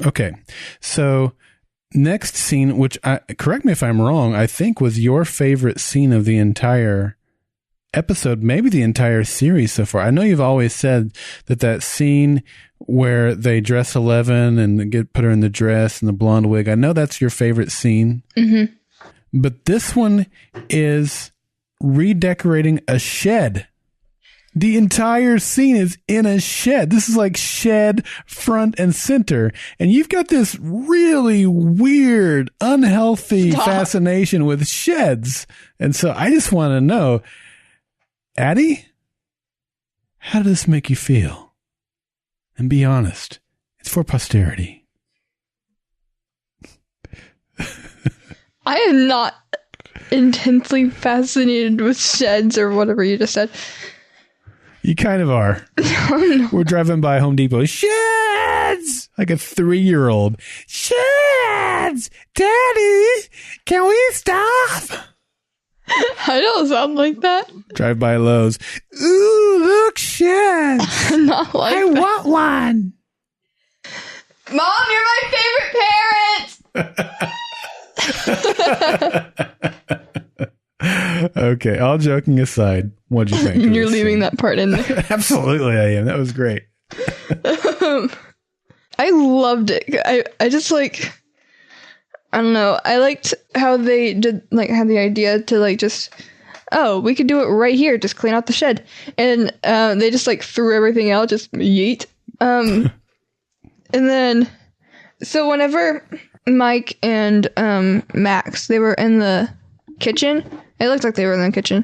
Okay. So next scene, which correct me if I'm wrong, I think was your favorite scene of the entire episode, maybe the entire series so far. I know you've always said that scene where they dress Eleven and put her in the dress and the blonde wig, I know that's your favorite scene. Mm-hmm. But this one is redecorating a shed. The entire scene is in a shed. This is like shed front and center. And you've got this really weird, unhealthy fascination with sheds. And so I just want to know, Addie, how does this make you feel? And be honest. It's for posterity. I am not intensely fascinated with sheds or whatever you just said. You kind of are. No. We're driving by Home Depot. Sheds! Like a 3-year-old. Sheds! Daddy, can we stop? I don't sound like that. Drive by Lowe's. Ooh, look, sheds! I'm not like I that. want one. Mom, you're my favorite parent! Okay, all joking aside, what'd you think? You're leaving that part in there. Absolutely, I am. That was great. I loved it. I just like, I don't know. I liked how they did, like, had the idea to, like, just, oh, we could do it right here. Just clean out the shed. And they just, like, threw everything out, just yeet. And then, so whenever Mike and Max, they were in the kitchen, it looked like they were in the kitchen.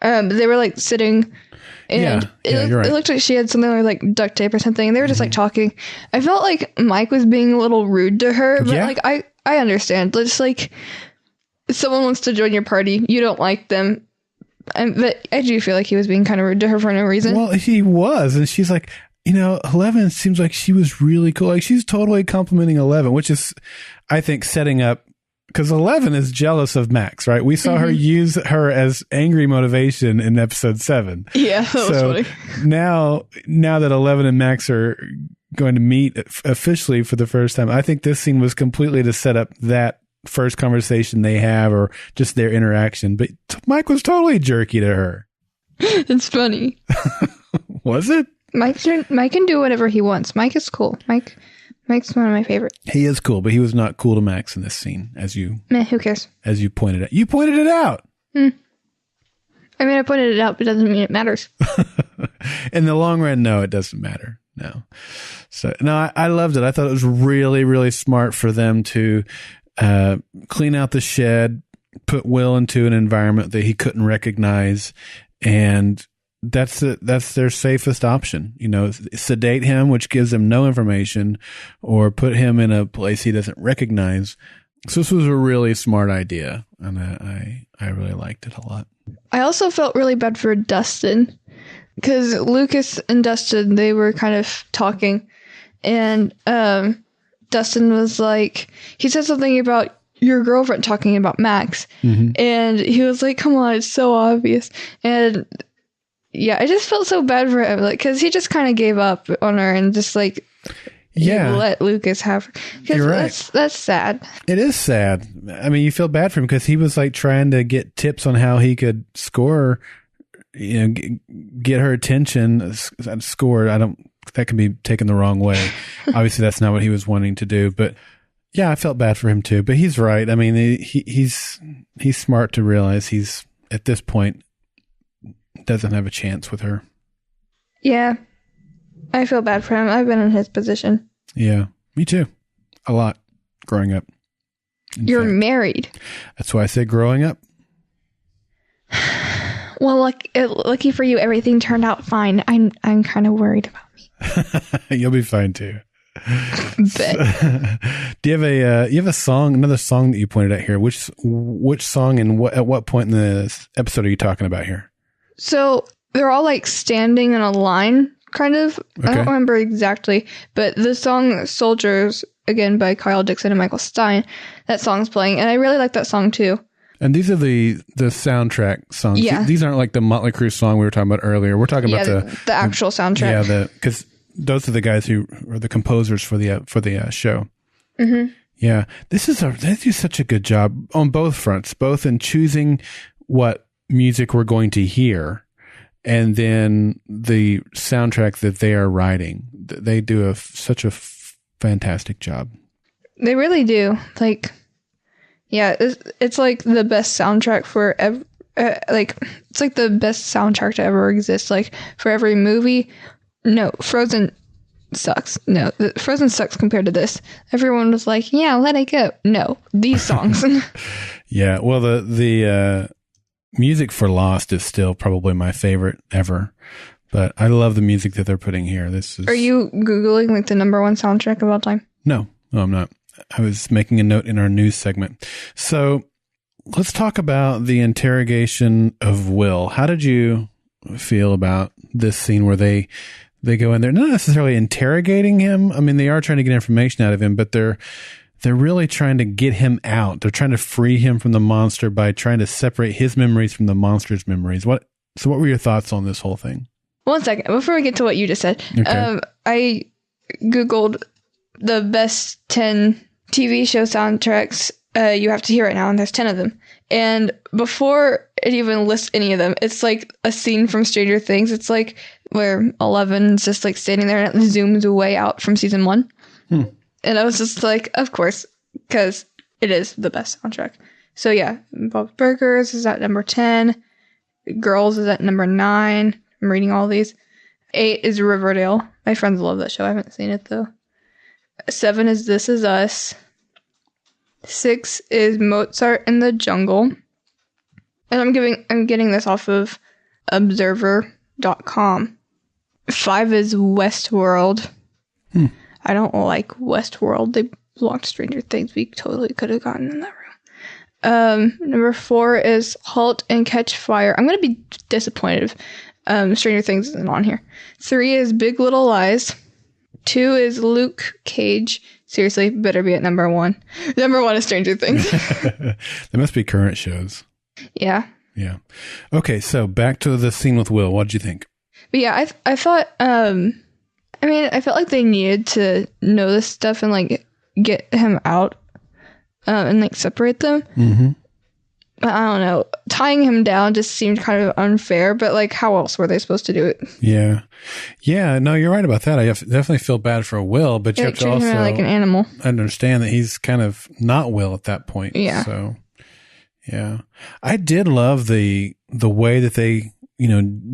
They were, like, sitting, and you're right. it looked like she had something like duct tape or something, and they were just, like, talking. I felt like Mike was being a little rude to her, but, like, I understand. Just, like, if someone wants to join your party, you don't like them. But I do feel like he was being kind of rude to her for no reason. Well, he was, and she's like, 11 seems like she was really cool. Like, she's totally complimenting 11, which is, I think, setting up, because 11 is jealous of Max, right? We saw her use her as angry motivation in episode 7. Yeah, that was funny. Now that 11 and Max are going to meet officially for the first time, I think this scene was completely to set up that first conversation they have, or just their interaction. But Mike was totally jerky to her. It's funny. Was it? Mike can do whatever he wants. Mike is cool. Mike's one of my favorites. He is cool, but he was not cool to Max in this scene, Who cares? As you pointed out. You pointed it out. I mean, I pointed it out, but it doesn't mean it matters. In the long run, no, it doesn't matter. No. So, no, I loved it. I thought it was really, really smart for them to clean out the shed, put Will into an environment that he couldn't recognize, and that's their safest option. Sedate him, which gives him no information, or put him in a place he doesn't recognize. So this was a really smart idea, and I really liked it a lot. I also felt really bad for Dustin, because Lucas and Dustin, they were kind of talking, and Dustin was like, he said something about your girlfriend talking about Max, and he was like, come on, it's so obvious. And yeah, I just felt so bad for him, like, because he just kind of gave up on her and just, like, let Lucas have her. You're right. That's sad. It is sad. I mean, you feel bad for him because he was, like, trying to get tips on how he could score, get her attention. Score, that can be taken the wrong way. Obviously, that's not what he was wanting to do. But yeah, I felt bad for him too. But he's right. I mean, he's smart to realize he's, at this point, doesn't have a chance with her. Yeah. I feel bad for him. I've been in his position. Yeah, me too. A lot growing up. You're married. That's why I say growing up. Well, lucky for you, everything turned out fine. I'm kind of worried about me. You'll be fine too. Bet. Do you have a song, another song that you pointed out here? Which song and at what point in the episode are you talking about here? So they're all, like, standing in a line, kind of. Okay. I don't remember exactly, but the song Soldiers, again by Kyle Dixon and Michael Stein, that song's playing, and I really like that song too. And these are the soundtrack songs. Yeah. These aren't like the Motley Crue song we were talking about earlier. We're talking about the actual soundtrack. Yeah, because those are the guys who are the composers for the show. Mm-hmm. Yeah, they do such a good job on both fronts, both in choosing what music we're going to hear, and then the soundtrack that they are writing. They do such a fantastic job. They really do. Like, yeah, it's like the best soundtrack for it's like the best soundtrack to ever exist. Like, for every movie. No, Frozen sucks. No, Frozen sucks compared to this. Everyone was like, yeah, let it go. No, these songs. Yeah, well, the music for Lost is still probably my favorite ever, but I love the music that they're putting here. Are you Googling, like, the number one soundtrack of all time? No, I'm not. I was making a note in our news segment. So let's talk about the interrogation of Will. How did you feel about this scene where they go in there, not necessarily interrogating him. I mean, they are trying to get information out of him, but they're really trying to get him out. They're trying to free him from the monster by trying to separate his memories from the monster's memories. What were your thoughts on this whole thing? 1 second, before we get to what you just said, Okay. I Googled the best 10 TV show soundtracks you have to hear right now, and there's 10 of them. And before it even lists any of them, it's like a scene from Stranger Things. It's like where Eleven's just like standing there and it zooms away out from season 1. And I was just like, of course, because it is the best soundtrack. So yeah, Bob's Burgers is at number 10. Girls is at number 9. I'm reading all these. 8 is Riverdale. My friends love that show. I haven't seen it though. 7 is This Is Us. 6 is Mozart in the Jungle. And I'm getting this off of observer.com. 5 is Westworld. I don't like Westworld. They blocked Stranger Things. We totally could have gotten in that room. Number 4 is Halt and Catch Fire. I'm going to be disappointed if Stranger Things isn't on here. 3 is Big Little Lies. 2 is Luke Cage. Seriously, better be at number 1. Number 1 is Stranger Things. They must be current shows. Yeah. Yeah. Okay, so back to the scene with Will. What did you think? But yeah, I thought, I felt like they needed to know this stuff and like get him out and like separate them. Mm-hmm. I don't know. Tying him down just seemed kind of unfair, but like, how else were they supposed to do it? Yeah. Yeah, no, you're right about that. I definitely feel bad for Will, but you have to also like an animal. understand that he's kind of not Will at that point. Yeah. So, yeah. I did love the way that they,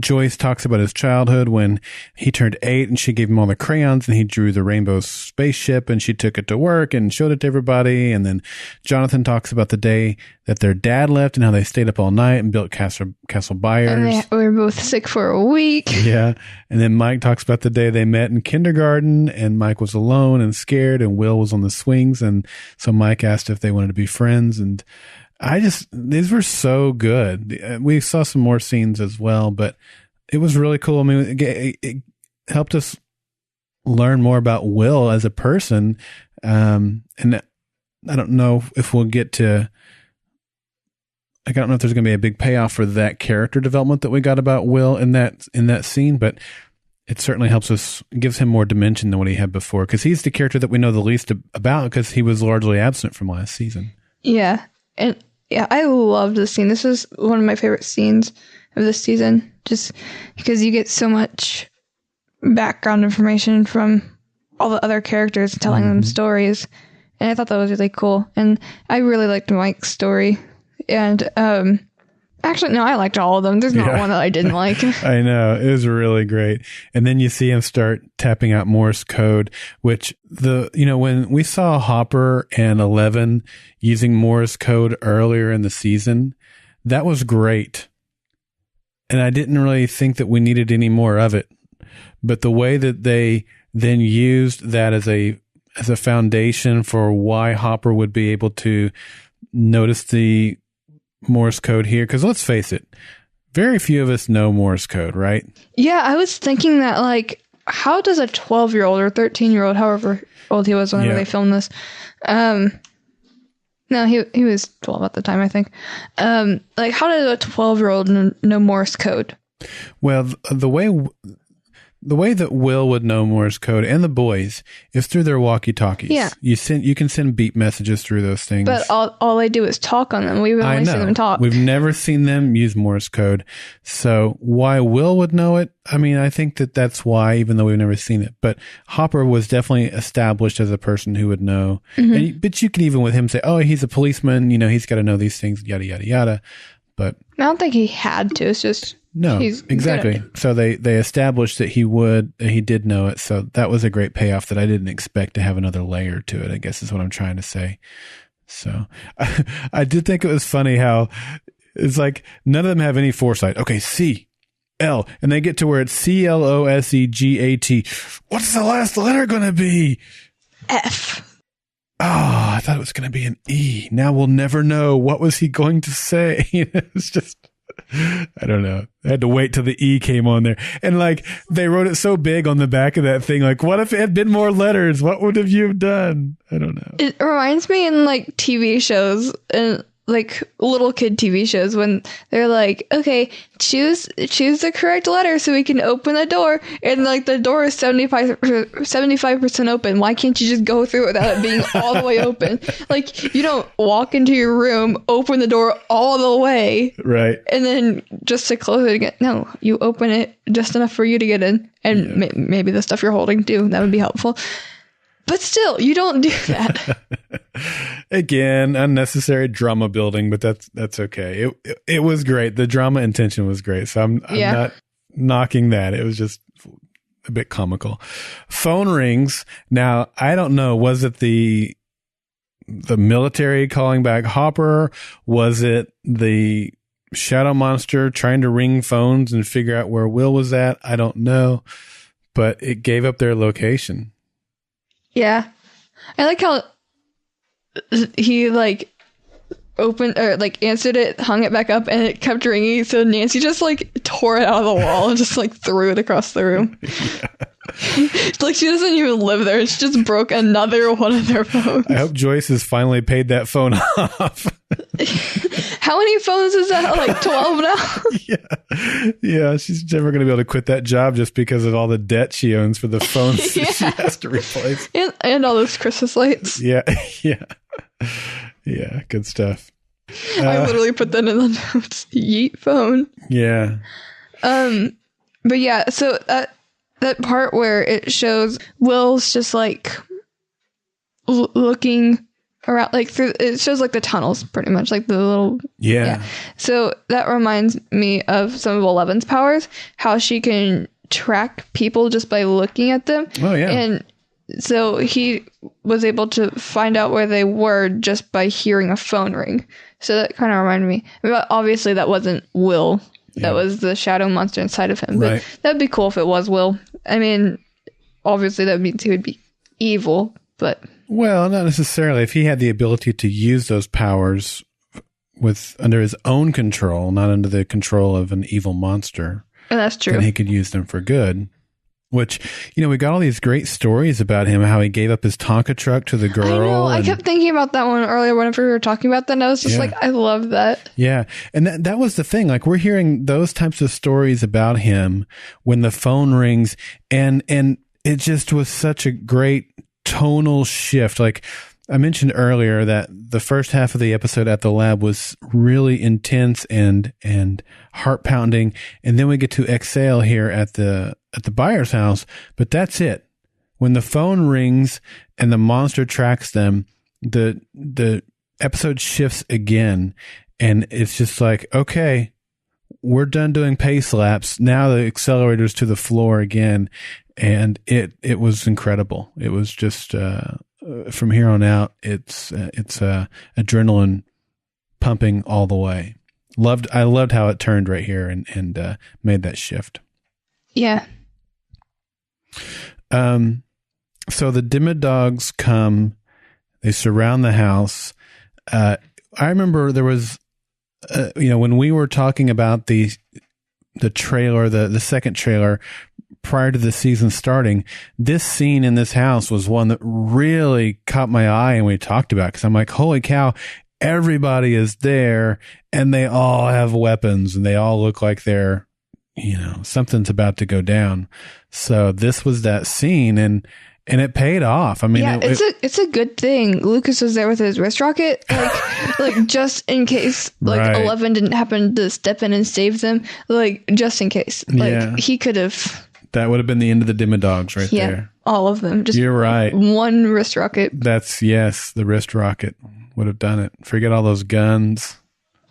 Joyce talks about his childhood when he turned 8 and she gave him all the crayons and he drew the rainbow spaceship and she took it to work and showed it to everybody. And then Jonathan talks about the day that their dad left and how they stayed up all night and built Castle Byers. And we were both sick for a week. Yeah. And then Mike talks about the day they met in kindergarten and Mike was alone and scared and Will was on the swings. And so Mike asked if they wanted to be friends. And these were so good. We saw some more scenes as well, but it was really cool. I mean, it helped us learn more about Will as a person. And I don't know if we'll get to, I don't know if there's going to be a big payoff for that character development that we got about Will in that scene, but it certainly helps us, gives him more dimension than what he had before. Cause he's the character that we know the least about because he was largely absent from last season. Yeah. And yeah, I loved this scene. This was one of my favorite scenes of this season, just because you get so much background information from all the other characters telling them stories. And I thought that was really cool. And I really liked Mike's story. And actually, no, I liked all of them. There's not one that I didn't like. I know. It was really great. And then you see him start tapping out Morse code, which when we saw Hopper and 11 using Morse code earlier in the season, that was great. And I didn't really think that we needed any more of it. But the way that they then used that as a foundation for why Hopper would be able to notice the Morse code here, because let's face it, very few of us know Morse code, right? Yeah, I was thinking that, like, how does a 12-year-old or 13-year-old, however old he was whenever they filmed this, no, he was 12 at the time, I think. Like, how does a 12-year-old know Morse code? Well, the way that Will would know Morse code and the boys is through their walkie-talkies. Yeah. You can send beep messages through those things. But all they do is talk on them. We've only seen them talk. We've never seen them use Morse code. So why Will would know it, I mean, I think that's why, even though we've never seen it. But Hopper was definitely established as a person who would know. Mm-hmm. But you can even with him say, oh, he's a policeman, he's got to know these things, yada, yada, yada. But I don't think he had to. It's just... No, exactly. So they established that he did know it. So that was a great payoff that I didn't expect to have another layer to it, I guess is what I'm trying to say. So I did think it was funny how it's like none of them have any foresight. Okay, C, L, and they get to where it's CLOSEGAT. What's the last letter going to be? F. Oh, I thought it was going to be an E. Now we'll never know. What was he going to say? It's just... I don't know. I had to wait till the E came on there. And like, they wrote it so big on the back of that thing. Like, what if it had been more letters? What would have you done? I don't know. It reminds me in like TV shows and like little kid TV shows when they're like, okay, choose the correct letter so we can open the door. And like the door is 75% open. Why can't you just go through it without it being all the way open? Like, you don't walk into your room, open the door all the way. Right. And then just to close it again. No, you open it just enough for you to get in. And maybe the stuff you're holding too. That would be helpful. But still, you don't do that. Again, unnecessary drama building, but that's okay. It was great. The drama intention was great. So I'm not knocking that. It was just a bit comical. Phone rings. Now, I don't know. Was it the military calling back Hopper? Was it the shadow monster trying to ring phones and figure out where Will was at? I don't know. But it gave up their location. Yeah. I like how he like opened or like answered it, hung it back up, and it kept ringing. So Nancy just like tore it out of the wall and just like threw it across the room. Like she doesn't even live there. She just broke another one of their phones. I hope Joyce has finally paid that phone off. How many phones is that? Like 12 now? Yeah. She's never going to be able to quit that job just because of all the debt she owns for the phones she has to replace. And all those Christmas lights. Yeah. Good stuff. I literally put that in the notes. Yeet phone. Yeah. But yeah, so that part where it shows Will's just like looking around, like through, it shows like the tunnels pretty much, like the little So that reminds me of some of Eleven's powers, how she can track people just by looking at them. Oh yeah. And so he was able to find out where they were just by hearing a phone ring. So that kind of reminded me. But obviously that wasn't Will. That was the shadow monster inside of him. But that'd be cool if it was Will. I mean, obviously that means he would be evil, but... Well, not necessarily. If he had the ability to use those powers under his own control, not under the control of an evil monster. And that's true. Then he could use them for good. Which, we got all these great stories about him, how he gave up his Tonka truck to the girl. I know. I kept thinking about that one earlier whenever we were talking about that. And I was just like, I love that. Yeah. And that was the thing. Like, we're hearing those types of stories about him when the phone rings. And it just was such a great tonal shift. Like I mentioned earlier that the first half of the episode at the lab was really intense and heart pounding. And then we get to exhale here at the Byers house, but that's it. When the phone rings and the monster tracks them, the episode shifts again. And it's just like, okay, we're done doing pace laps. Now the accelerator's to the floor again. And it was incredible. It was just, from here on out, it's adrenaline pumping all the way. I loved how it turned right here and made that shift. Yeah. So the Dimodogs come, they surround the house. I remember there was, when we were talking about the trailer, the second trailer prior to the season starting, this scene in this house was one that really caught my eye and we talked about, because I'm like, holy cow, everybody is there and they all have weapons and they all look like they're, something's about to go down. So this was that scene and it paid off. I mean, it's a good thing Lucas was there with his wrist rocket, like just in case, like 11 didn't happen to step in and save them, like just in case, he could have. That would have been the end of the Dimodogs right there. All of them. Just You're right. One wrist rocket. The wrist rocket would have done it. Forget all those guns.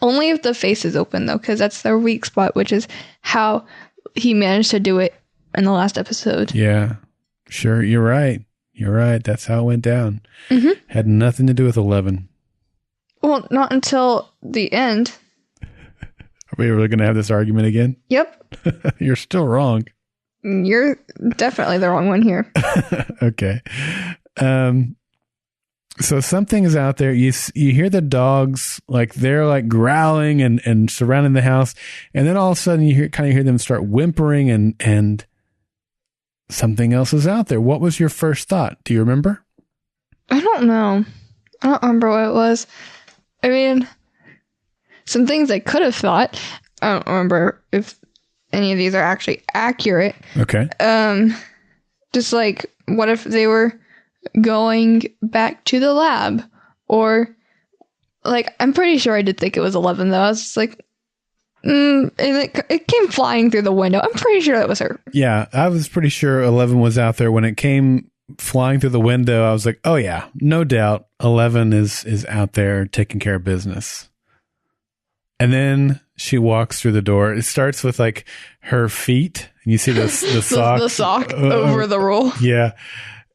Only if the face is open, though, because that's their weak spot, which is how he managed to do it in the last episode. Yeah, sure. You're right. That's how it went down. Mm-hmm. Had nothing to do with 11. Well, not until the end. Are we really going to have this argument again? Yep. You're still wrong. You're definitely the wrong one here. Okay. So something's out there. You hear the dogs, like they're like growling and surrounding the house. And then all of a sudden you kind of hear them start whimpering and something else is out there. What was your first thought? Do you remember? I don't know. I don't remember what it was. I mean, some things I could have thought. I don't remember if any of these are actually accurate. Okay. Just like, what if they were going back to the lab? Or, like, I'm pretty sure I did think it was 11, though. I was just like, and it came flying through the window. I'm pretty sure that was her. Yeah, I was pretty sure 11 was out there. When it came flying through the window, I was like, oh yeah, no doubt 11 is out there taking care of business. And then she walks through the door. It starts with like her feet, and you see the sock. The sock over the roll. Yeah.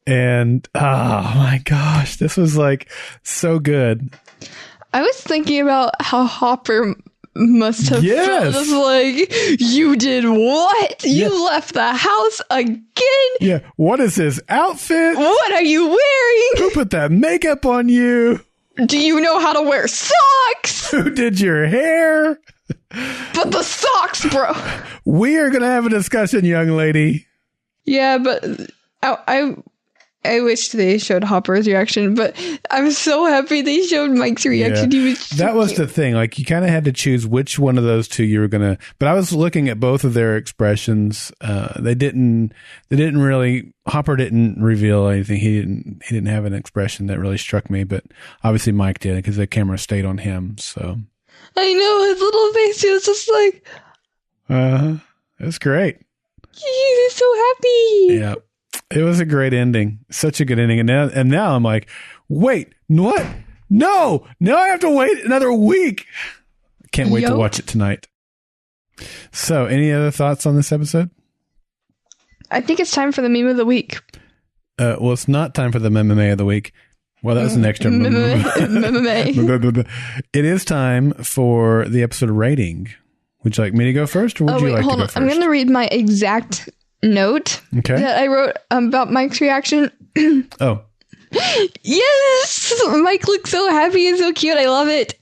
And oh my gosh, this was like so good. I was thinking about how Hopper must have felt just like, you did what? You left the house again? Yeah. What is this outfit? What are you wearing? Who put that makeup on you? Do you know how to wear socks? Who did your hair? But the socks, bro. We are going to have a discussion, young lady. Yeah, but I wish they showed Hopper's reaction, but I'm so happy they showed Mike's reaction. Yeah. That was the thing. Like, you kind of had to choose which one of those two you were going to, but I was looking at both of their expressions. They didn't really, Hopper didn't reveal anything. He didn't have an expression that really struck me, but obviously Mike did because the camera stayed on him. So I know his little face. He was just like, it was great. He's so happy. Yeah. It was a great ending. Such a good ending. And now I'm like, wait, what? No, I have to wait another week. Can't wait to watch it tonight. So, any other thoughts on this episode? I think it's time for the meme of the week. Well, it's not time for the meme of the week. Well, that was an extra meme. It is time for the episode rating. Would you like me to go first, or would you like to go first? I'm going to read my exact note that I wrote about Mike's reaction. Oh. Yes! Mike looks so happy and so cute. I love it.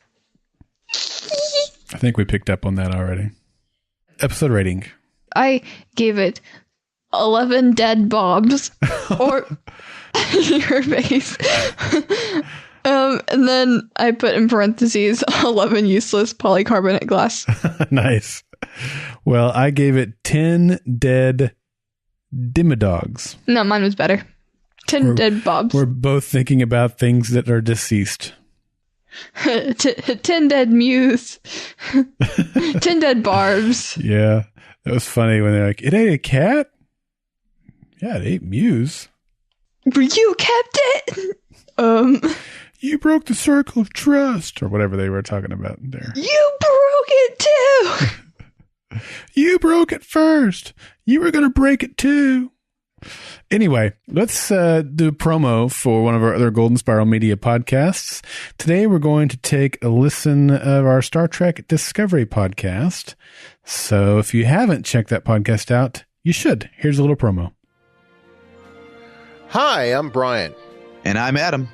I think we picked up on that already. Episode rating. I gave it 11 dead bobs. Or your face. And then I put in parentheses 11 useless polycarbonate glass. Nice. Well, I gave it 10 dead Dimodogs. No, mine was better. 10 dead bobs. We're both thinking about things that are deceased. 10 dead mews. 10 dead barbs. Yeah. That was funny when they're like, it ate a cat? Yeah, it ate mews. You kept it? You broke the circle of trust, or whatever they were talking about there. You broke it too! You broke it first. You were going to break it too. Anyway, let's do promo for one of our other Golden Spiral Media podcasts. Today, we're going to take a listen of our Star Trek Discovery podcast. So if you haven't checked that podcast out, you should. Here's a little promo. Hi, I'm Brian. And I'm Adam.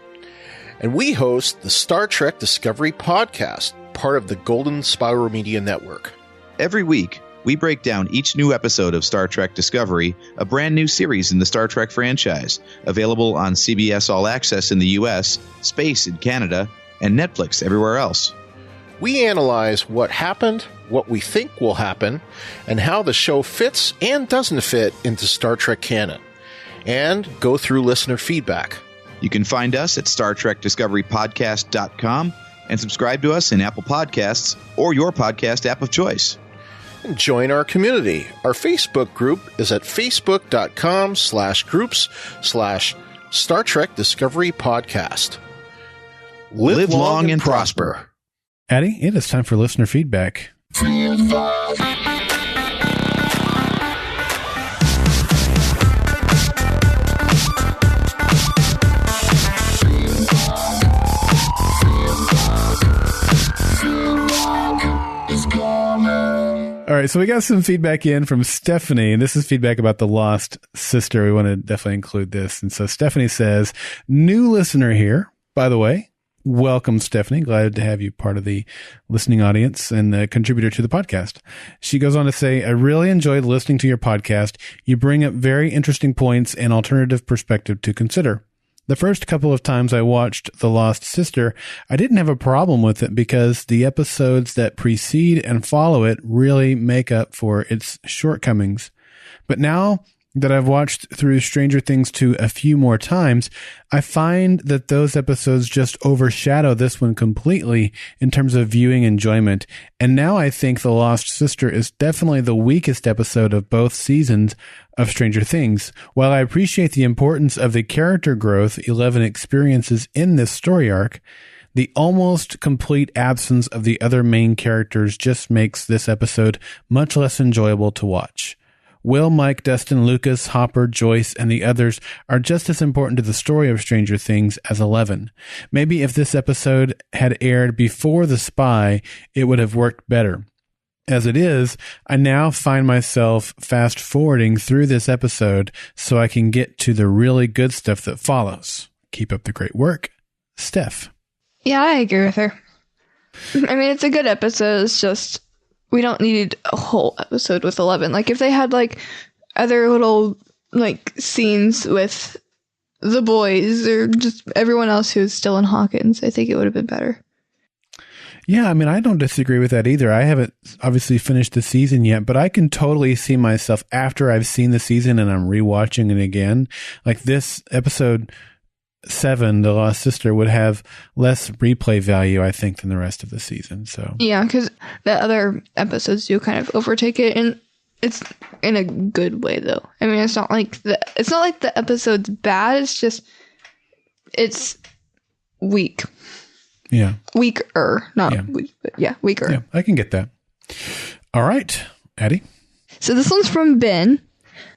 And we host the Star Trek Discovery podcast, part of the Golden Spiral Media Network. Every week, we break down each new episode of Star Trek Discovery, a brand new series in the Star Trek franchise, available on CBS All Access in the US, Space in Canada, and Netflix everywhere else. We analyze what happened, what we think will happen, and how the show fits and doesn't fit into Star Trek canon, and go through listener feedback. You can find us at StarTrekDiscoveryPodcast.com and subscribe to us in Apple Podcasts or your podcast app of choice. And join our community. Our Facebook group is at facebook.com/groups/Star Trek Discovery Podcast. Live long and prosper. Addie, it is time for listener feedback. All right, so we got some feedback in from Stephanie, and this is feedback about the Lost Sister. We want to definitely include this. And so Stephanie says, new listener here. by the way. Welcome, Stephanie. Glad to have you part of the listening audience and a contributor to the podcast. She goes on to say, I really enjoyed listening to your podcast. You bring up very interesting points and alternative perspective to consider. The first couple of times I watched The Lost Sister, I didn't have a problem with it because the episodes that precede and follow it really make up for its shortcomings. But now that I've watched through Stranger Things 2 a few more times, I find that those episodes just overshadow this one completely in terms of viewing enjoyment. And now I think The Lost Sister is definitely the weakest episode of both seasons of Stranger Things. While I appreciate the importance of the character growth Eleven experiences in this story arc, the almost complete absence of the other main characters just makes this episode much less enjoyable to watch. Will, Mike, Dustin, Lucas, Hopper, Joyce, and the others are just as important to the story of Stranger Things as Eleven. Maybe if this episode had aired before The Spy, it would have worked better. As it is, I now find myself fast forwarding through this episode so I can get to the really good stuff that follows. Keep up the great work. Steph. Yeah, I agree with her. I mean, it's a good episode. It's just, we don't need a whole episode with 11. Like, if they had, like, other little, like, scenes with the boys or just everyone else who's still in Hawkins, I think it would have been better. Yeah, I mean, I don't disagree with that either. I haven't obviously finished the season yet, but I can totally see myself after I've seen the season and I'm rewatching it again. Like this episode 7, The Lost Sister, would have less replay value, I think, than the rest of the season. So yeah, because the other episodes do kind of overtake it, and it's in a good way, though. I mean, it's not like the episode's bad. It's just it's weak. Yeah, weaker, not weak, but yeah, weaker. Yeah, I can get that. All right, Addie. So this one's from Ben.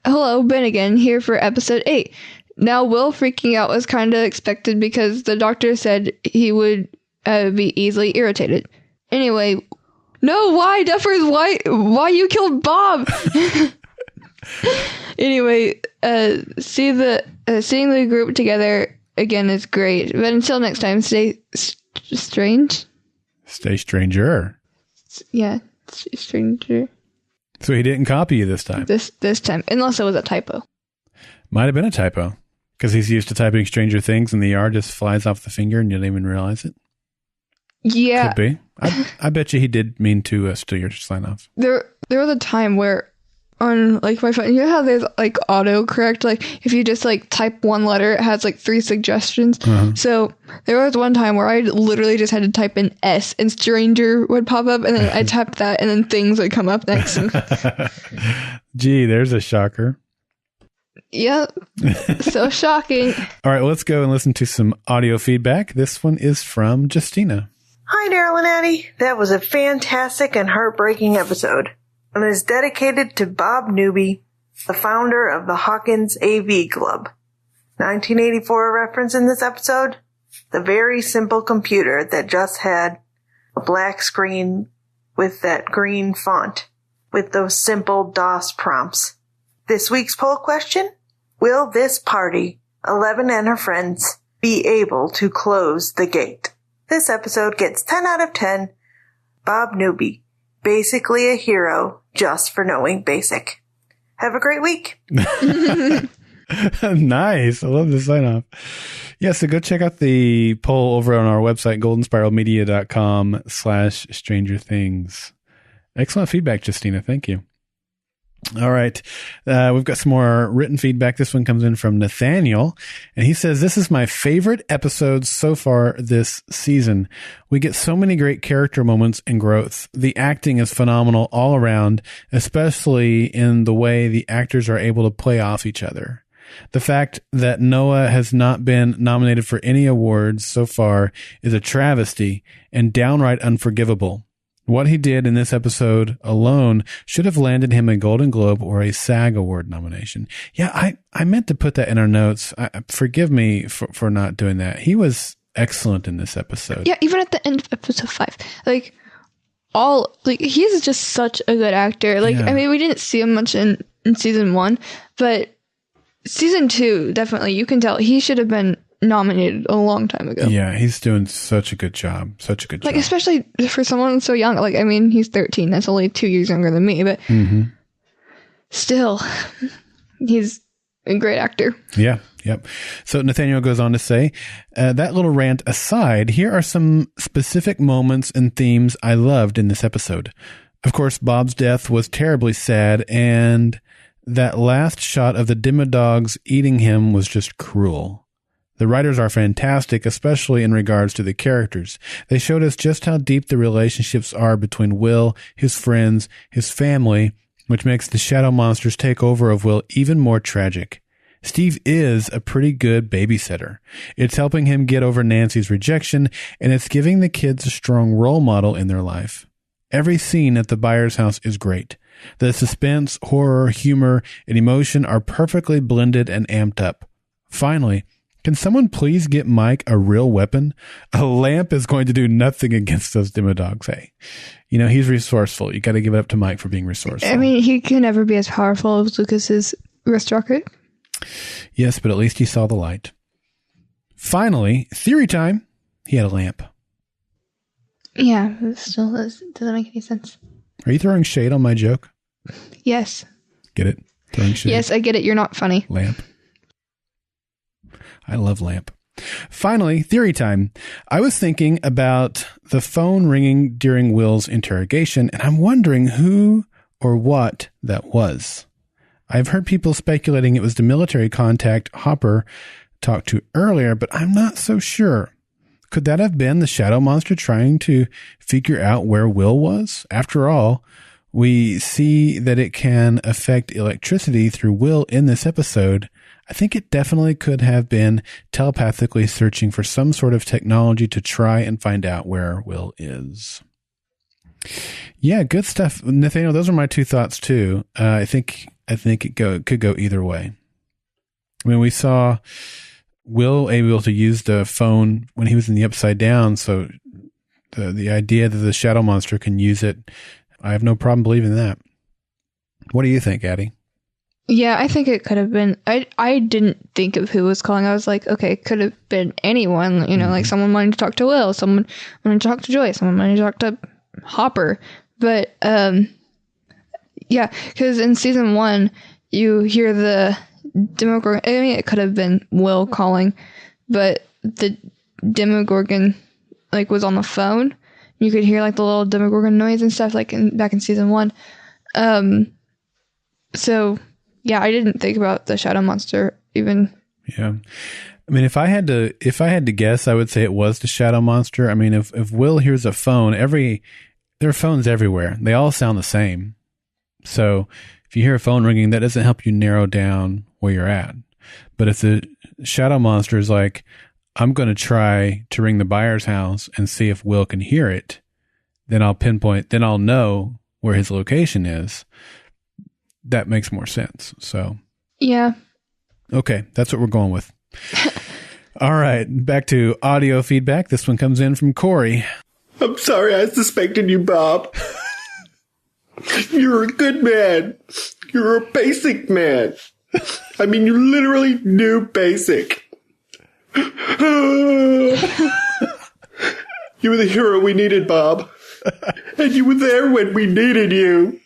Hello, Ben again, here for episode 8. Now, Will freaking out was kind of expected because the doctor said he would be easily irritated. Anyway, no, why, Duffers? Why you killed Bob? Anyway, seeing the group together again is great. But until next time, stay strange. Stay stranger. Yeah, stranger. So he didn't copy you this time. This time, unless it was a typo. Might have been a typo. Because he's used to typing Stranger Things and the R just flies off the finger and you don't even realize it? Yeah. Could be. I bet you he did mean to steal your sign off. There was a time where on like my phone, you know how there's like autocorrect? Like if you just like type one letter, it has like 3 suggestions. Uh-huh. So there was one time where I literally just had to type in S and stranger would pop up and then I tapped that and then things would come up next. Gee, there's a shocker. Yep. So shocking. All right, let's go and listen to some audio feedback. This one is from Justina. Hi, Daryl and Addie. That was a fantastic and heartbreaking episode. And is dedicated to Bob Newby, the founder of the Hawkins AV Club. 1984 reference in this episode? The very simple computer that just had a black screen with that green font, with those simple DOS prompts. This week's poll question: will this party, 11 and her friends, be able to close the gate? This episode gets 10 out of 10. Bob Newby, basically a hero just for knowing basic. Have a great week. Nice. I love the sign off. Yeah, so go check out the poll over on our website, goldenspiralmedia.com/Stranger Things. Excellent feedback, Justina. Thank you. All right. We've got some more written feedback. This one comes in from Nathaniel, and he says, this is my favorite episode so far this season. We get so many great character moments and growth. The acting is phenomenal all around, especially in the way the actors are able to play off each other. The fact that Noah has not been nominated for any awards so far is a travesty and downright unforgivable. What he did in this episode alone should have landed him a Golden Globe or a SAG Award nomination. Yeah, I meant to put that in our notes. Forgive me for not doing that. He was excellent in this episode. Yeah, even at the end of episode 5. He's just such a good actor. Yeah. I mean, we didn't see him much in season 1, but season 2, definitely, you can tell he should have been nominated a long time ago. Yeah, he's doing such a good job. Such a good Like, job. especially for someone so young. Like, I mean, he's 13. That's only 2 years younger than me, but still, he's a great actor. Yeah, yep. So Nathaniel goes on to say, that little rant aside, here are some specific moments and themes I loved in this episode. Of course, Bob's death was terribly sad, and that last shot of the Demodogs eating him was just cruel. The writers are fantastic, especially in regards to the characters. They showed us just how deep the relationships are between Will, his friends, his family, which makes the shadow monster's takeover of Will even more tragic. Steve is a pretty good babysitter. It's helping him get over Nancy's rejection, and it's giving the kids a strong role model in their life. Every scene at the Byers' house is great. The suspense, horror, humor, and emotion are perfectly blended and amped up. Finally, can someone please get Mike a real weapon? A lamp is going to do nothing against those Demodogs. Hey, you know, he's resourceful. You got to give it up to Mike for being resourceful. I mean, he can never be as powerful as Lucas's wrist rocket. Yes, but at least he saw the light. Finally, theory time. He had a lamp. Yeah, it still doesn't make any sense. Are you throwing shade on my joke? Yes. Get it? Throwing shade. Yes, I get it. You're not funny. Lamp. I love lamp. Finally, theory time. I was thinking about the phone ringing during Will's interrogation, and I'm wondering who or what that was. I've heard people speculating it was the military contact Hopper talked to earlier, but I'm not so sure. Could that have been the shadow monster trying to figure out where Will was? After all, we see that it can affect electricity through Will in this episode. I think it definitely could have been telepathically searching for some sort of technology to try and find out where Will is. Yeah, good stuff, Nathaniel. Those are my two thoughts too. I think it could go either way. I mean, we saw Will able to use the phone when he was in the Upside Down, so the idea that the shadow monster can use it, I have no problem believing that. What do you think, Addie? Yeah, I think it could have been. I didn't think of who was calling. I was like, okay, it could have been anyone. You know, like someone wanting to talk to Will, someone wanting to talk to Joy, someone wanting to talk to Hopper. But yeah, because in season 1, you hear the Demogorgon. I mean, it could have been Will calling, but the Demogorgon like was on the phone. You could hear like the little Demogorgon noise and stuff like back in season 1. So yeah, I didn't think about the shadow monster even. Yeah. I mean, if I had to guess, I would say it was the shadow monster. I mean, if Will hears a phone, there are phones everywhere. They all sound the same. So if you hear a phone ringing, that doesn't help you narrow down where you're at. But if the shadow monster is like, I'm going to try to ring the Byers' house and see if Will can hear it, then I'll know where his location is. That makes more sense. So, yeah. Okay, that's what we're going with. All right, back to audio feedback. This one comes in from Corey. I'm sorry I suspected you, Bob. You're a good man. You're a basic man. I mean, you literally knew basic. You were the hero we needed, Bob. And you were there when we needed you.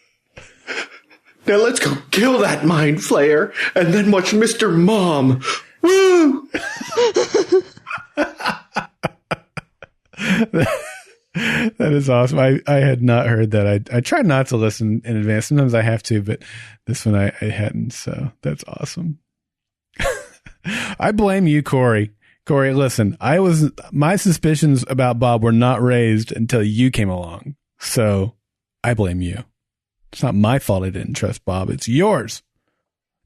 Now let's go kill that Mind Flayer and then watch Mr. Mom. Woo! That is awesome. I had not heard that. I tried not to listen in advance. Sometimes I have to, but this one I hadn't. So that's awesome. I blame you, Corey. Corey, listen, my suspicions about Bob were not raised until you came along. So I blame you. It's not my fault I didn't trust Bob. It's yours.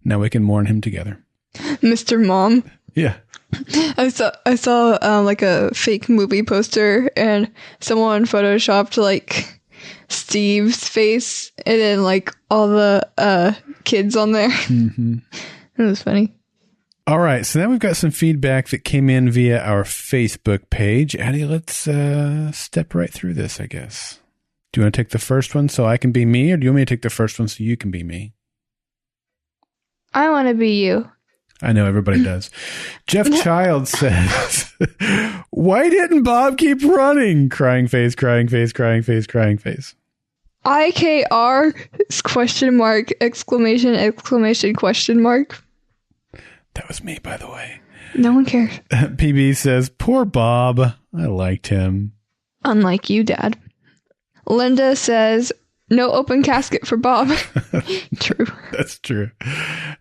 Now we can mourn him together. Mr. Mom. Yeah. I saw like a fake movie poster and someone photoshopped like Steve's face and then like all the kids on there. Mm-hmm. It was funny. All right, so now we've got some feedback that came in via our Facebook page. Addie, let's step right through this, I guess. Do you want to take the first one so I can be me, or do you want me to take the first one so you can be me? I want to be you. I know everybody does. Jeff Child says, why didn't Bob keep running? Crying face, crying face, crying face, crying face. IKR question mark, exclamation, exclamation, question mark. That was me, by the way. No one cares. PB says, poor Bob. I liked him. Unlike you, Dad. Linda says, no open casket for Bob. True. That's true.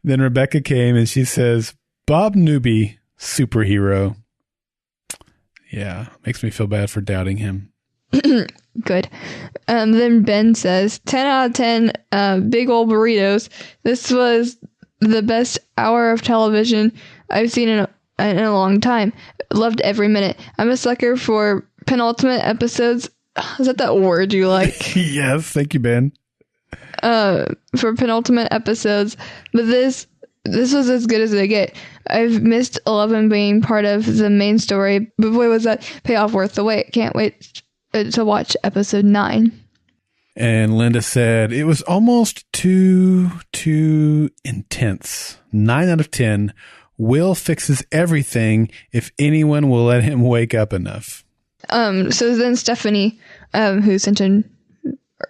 Then Rebecca came and she says, Bob Newby, superhero. Yeah, makes me feel bad for doubting him. Good. Then Ben says, 10 out of 10 big old burritos. This was the best hour of television I've seen in a long time. Loved every minute. I'm a sucker for penultimate episodes. Is that word you like? Yes, thank you, Ben. For penultimate episodes, but this was as good as they get. I've missed 11 being part of the main story, but boy, was that payoff worth the wait. Can't wait to watch episode 9. And Linda said, it was almost too intense. 9 out of 10. Will fixes everything if anyone will let him wake up enough. So then Stephanie, who sent in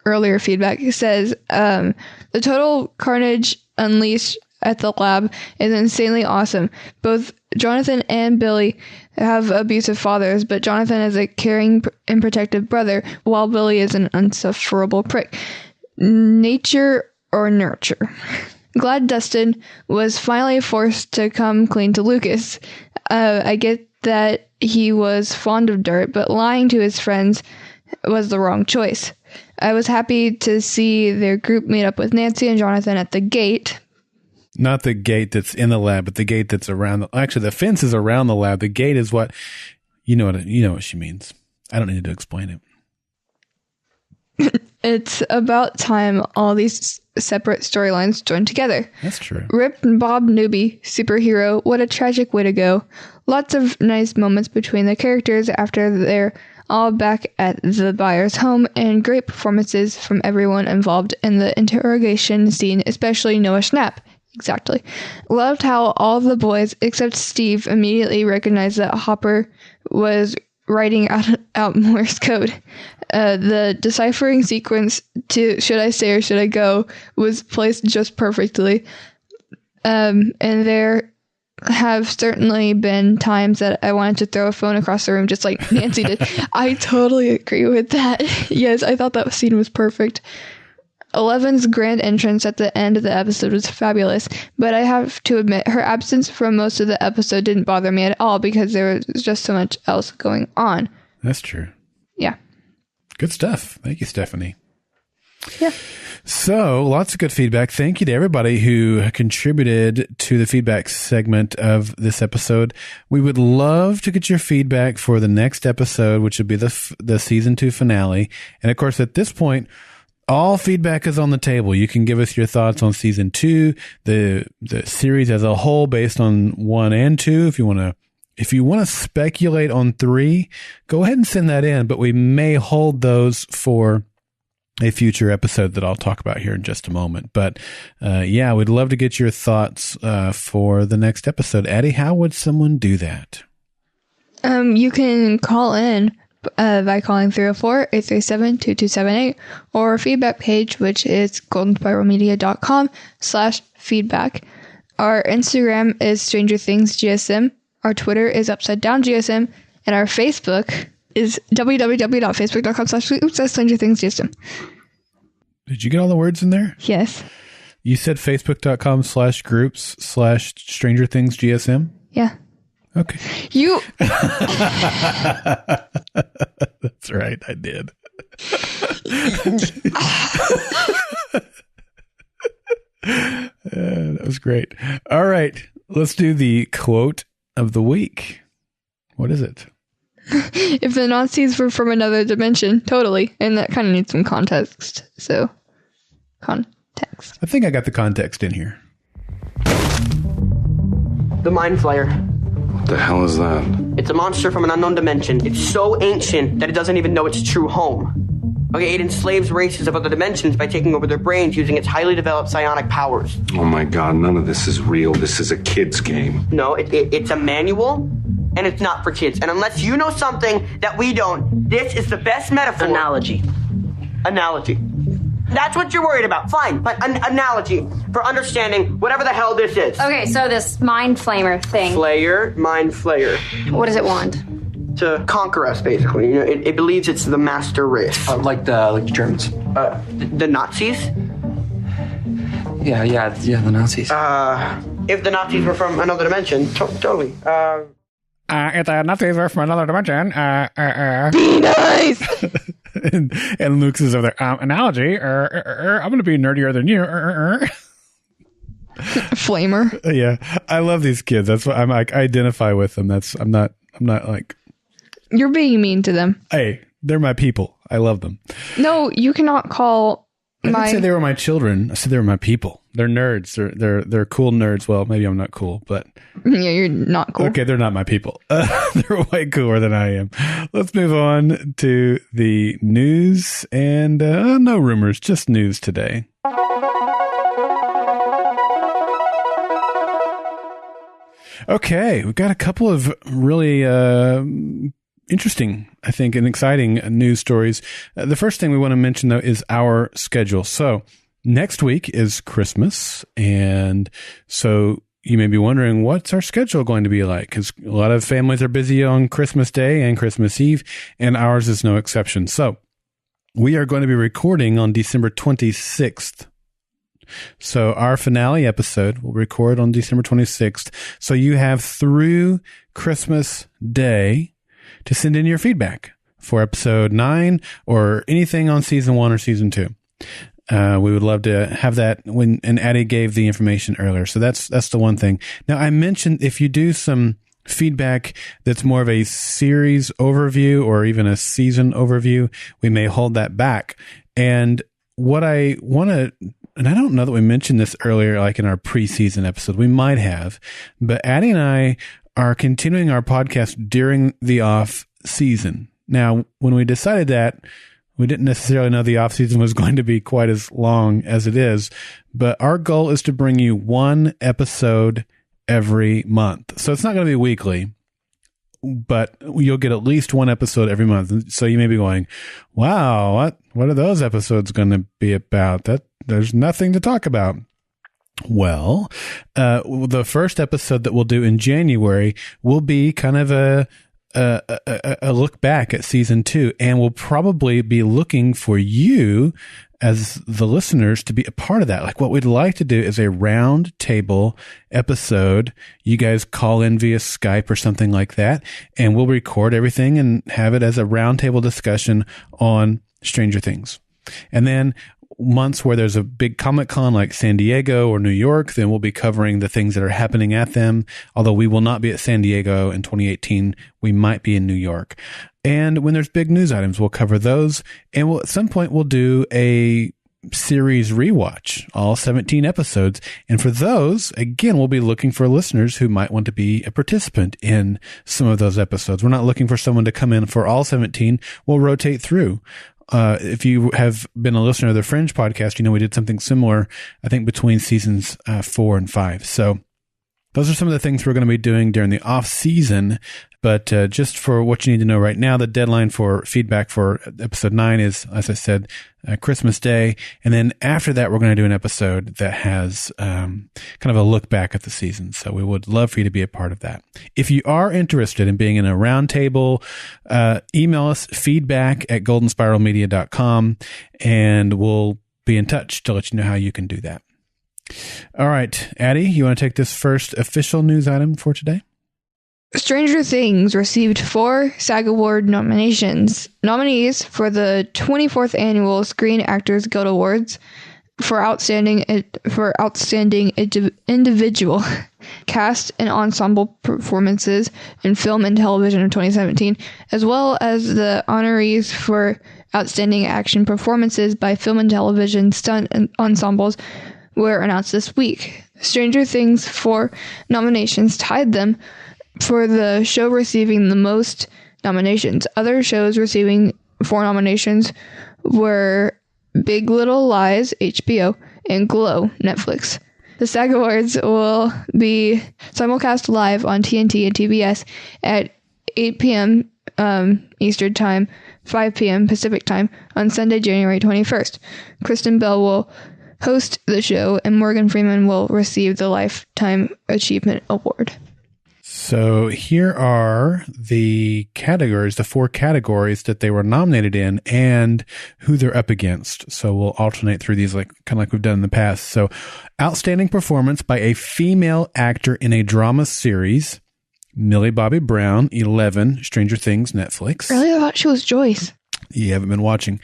earlier feedback, says, the total carnage unleashed at the lab is insanely awesome. Both Jonathan and Billy have abusive fathers, but Jonathan is a caring and protective brother, while Billy is an insufferable prick. Nature or nurture? Glad Dustin was finally forced to come clean to Lucas. I get that he was fond of dirt, but lying to his friends was the wrong choice. I was happy to see their group meet up with Nancy and Jonathan at the gate. Not the gate that's in the lab, but the gate that's around. Actually, the fence is around the lab. The gate is what you know what she means. I don't need to explain it. It's about time all these separate storylines join together. That's true. Rip and Bob Newby, superhero. What a tragic way to go. Lots of nice moments between the characters after they're all back at the buyer's home, and great performances from everyone involved in the interrogation scene, especially Noah Schnapp. Exactly. Loved how all the boys, except Steve, immediately recognized that Hopper was writing out Morse code. The deciphering sequence to should I stay or should I go was placed just perfectly. And there have certainly been times that I wanted to throw a phone across the room just like Nancy did. I totally agree with that. Yes, I thought that scene was perfect. Eleven's grand entrance at the end of the episode was fabulous, but I have to admit her absence from most of the episode didn't bother me at all because there was just so much else going on. That's true. Yeah. Good stuff. Thank you, Stephanie. Yeah. So, lots of good feedback. Thank you to everybody who contributed to the feedback segment of this episode. We would love to get your feedback for the next episode, which would be the season 2 finale. And of course, at this point, all feedback is on the table. You can give us your thoughts on season 2, the series as a whole based on 1 and 2. If you want to speculate on 3, go ahead and send that in, but we may hold those for a future episode that I'll talk about here in just a moment. But yeah, we'd love to get your thoughts for the next episode. Addie, how would someone do that? You can call in by calling 304-837-2278 or our feedback page, which is goldenspiralmedia.com/feedback. Our Instagram is Stranger Things GSM. Our Twitter is Upside Down GSM. And our Facebook is www.facebook.com/Stranger Things GSM. Did you get all the words in there? Yes. You said facebook.com/groups/Stranger Things GSM? Yeah. Okay. You. That's right. I did. That was great. All right. Let's do the quote of the week. What is it? If the Nazis were from another dimension, totally. And that kind of needs some context. So, context. I think I got the context in here. The Mind Flayer. What the hell is that? It's a monster from an unknown dimension. It's so ancient that it doesn't even know its true home. Okay, it enslaves races of other dimensions by taking over their brains using its highly developed psionic powers. Oh my god, none of this is real. This is a kid's game. No, it's a manual, and it's not for kids. And unless you know something that we don't, this is the best metaphor. Analogy. That's what you're worried about. Fine, but an analogy for understanding whatever the hell this is. Okay, so this Mind Flayer thing. Mind Flayer. What does it want? To conquer us, basically. You know, it believes it's the master race. Like the Germans. The Nazis? Yeah, the Nazis. If the Nazis were from another dimension, totally. If the Nazis were from another dimension, Be nice! and Luke's is over there. Analogy, I'm going to be nerdier than you. Flamer. Yeah, I love these kids. That's what I'm like. I identify with them. I'm not like. You're being mean to them. Hey, they're my people. I love them. No, you cannot call I didn't say they were my children. I said they were my people. They're nerds. They're cool nerds. Well, maybe I'm not cool, but yeah, you're not cool. Okay, they're not my people. They're way cooler than I am. Let's move on to the news and no rumors, just news today. Okay, we've got a couple of really interesting, I think, and exciting news stories. The first thing we want to mention, though, is our schedule. So next week is Christmas, and so you may be wondering, what's our schedule going to be like? Because a lot of families are busy on Christmas Day and Christmas Eve, and ours is no exception. So we are going to be recording on December 26th. So our finale episode will record on December 26th. So you have through Christmas Day to send in your feedback for episode 9 or anything on season 1 or season 2. We would love to have that and Addie gave the information earlier. So that's the one thing. Now I mentioned if you do some feedback that's more of a series overview or even a season overview, we may hold that back. And what I want to, and I don't know that we mentioned this earlier, like in our preseason episode, we might have, but Addie and I are continuing our podcast during the off season. Now, when we decided that, we didn't necessarily know the off season was going to be quite as long as it is, but our goal is to bring you one episode every month. So it's not going to be weekly, but you'll get at least one episode every month. So you may be going, wow, what are those episodes going to be about? There's nothing to talk about. Well, the first episode that we'll do in January will be kind of a look back at season 2, and we'll probably be looking for you as the listeners to be a part of that. Like what we'd like to do is a round table episode. You guys call in via Skype or something like that, and we'll record everything and have it as a round table discussion on Stranger Things. And then months where there's a big Comic-Con like San Diego or New York, then we'll be covering the things that are happening at them. Although we will not be at San Diego in 2018, we might be in New York. And when there's big news items, we'll cover those. And at some point, we'll do a series rewatch, all 17 episodes. And for those, again, we'll be looking for listeners who might want to be a participant in some of those episodes. We're not looking for someone to come in for all 17. We'll rotate through. If you have been a listener of the Fringe podcast, you know we did something similar, I think, between seasons 4 and 5. So those are some of the things we're going to be doing during the off season. But just for what you need to know right now, the deadline for feedback for episode 9 is, as I said, Christmas Day. And then after that, we're going to do an episode that has kind of a look back at the season. So we would love for you to be a part of that. If you are interested in being in a roundtable, email us feedback@goldenspiralmedia.com, and we'll be in touch to let you know how you can do that. All right, Addie, you want to take this first official news item for today? Stranger Things received 4 SAG Award nominations. Nominees for the 24th Annual Screen Actors Guild Awards for outstanding individual cast and ensemble performances in film and television in 2017, as well as the honorees for outstanding action performances by film and television stunt ensembles were announced this week. Stranger Things' 4 nominations tied them for the show receiving the most nominations. Other shows receiving 4 nominations were Big Little Lies, HBO, and Glow, Netflix. The SAG Awards will be simulcast live on TNT and TBS at 8 p.m. Eastern Time, 5 p.m. Pacific Time on Sunday, January 21st. Kristen Bell will host the show, and Morgan Freeman will receive the Lifetime Achievement Award. So here are the categories, the 4 categories that they were nominated in and who they're up against. So we'll alternate through these kind of like we've done in the past. So outstanding performance by a female actor in a drama series. Millie Bobby Brown, 11, Stranger Things, Netflix. Really? I thought she was Joyce. You haven't been watching.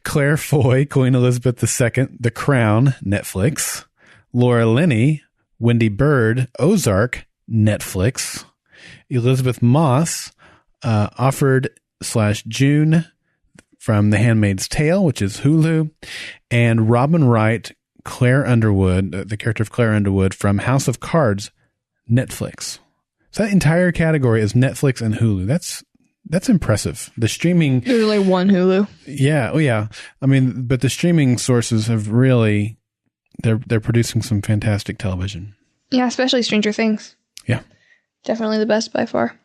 Claire Foy, Queen Elizabeth II, The Crown, Netflix. Laura Linney, Wendy Bird, Ozark, Netflix. Elizabeth Moss, Offred/June from The Handmaid's Tale, which is Hulu. And Robin Wright, Claire Underwood, the character of Claire Underwood from House of Cards, Netflix. So that entire category is Netflix and Hulu. That's impressive. The streaming... There's only one Hulu. Yeah. Oh, yeah. I mean, but the streaming sources have really... They're producing some fantastic television. Yeah, especially Stranger Things. Yeah. Definitely the best by far.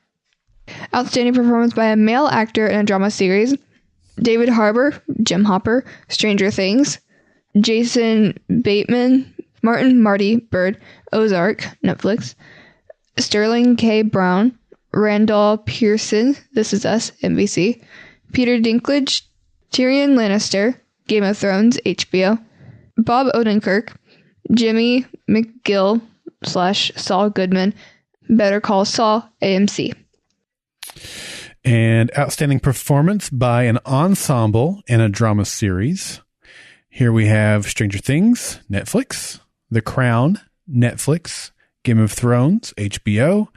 Outstanding performance by a male actor in a drama series. David Harbour, Jim Hopper, Stranger Things. Jason Bateman, Marty Bird, Ozark, Netflix. Sterling K. Brown, Randall Pearson, This Is Us, NBC. Peter Dinklage, Tyrion Lannister, Game of Thrones, HBO. Bob Odenkirk, Jimmy McGill / Saul Goodman, Better Call Saul, AMC. And outstanding performance by an ensemble in a drama series. Here we have Stranger Things, Netflix. The Crown, Netflix. Game of Thrones, HBO.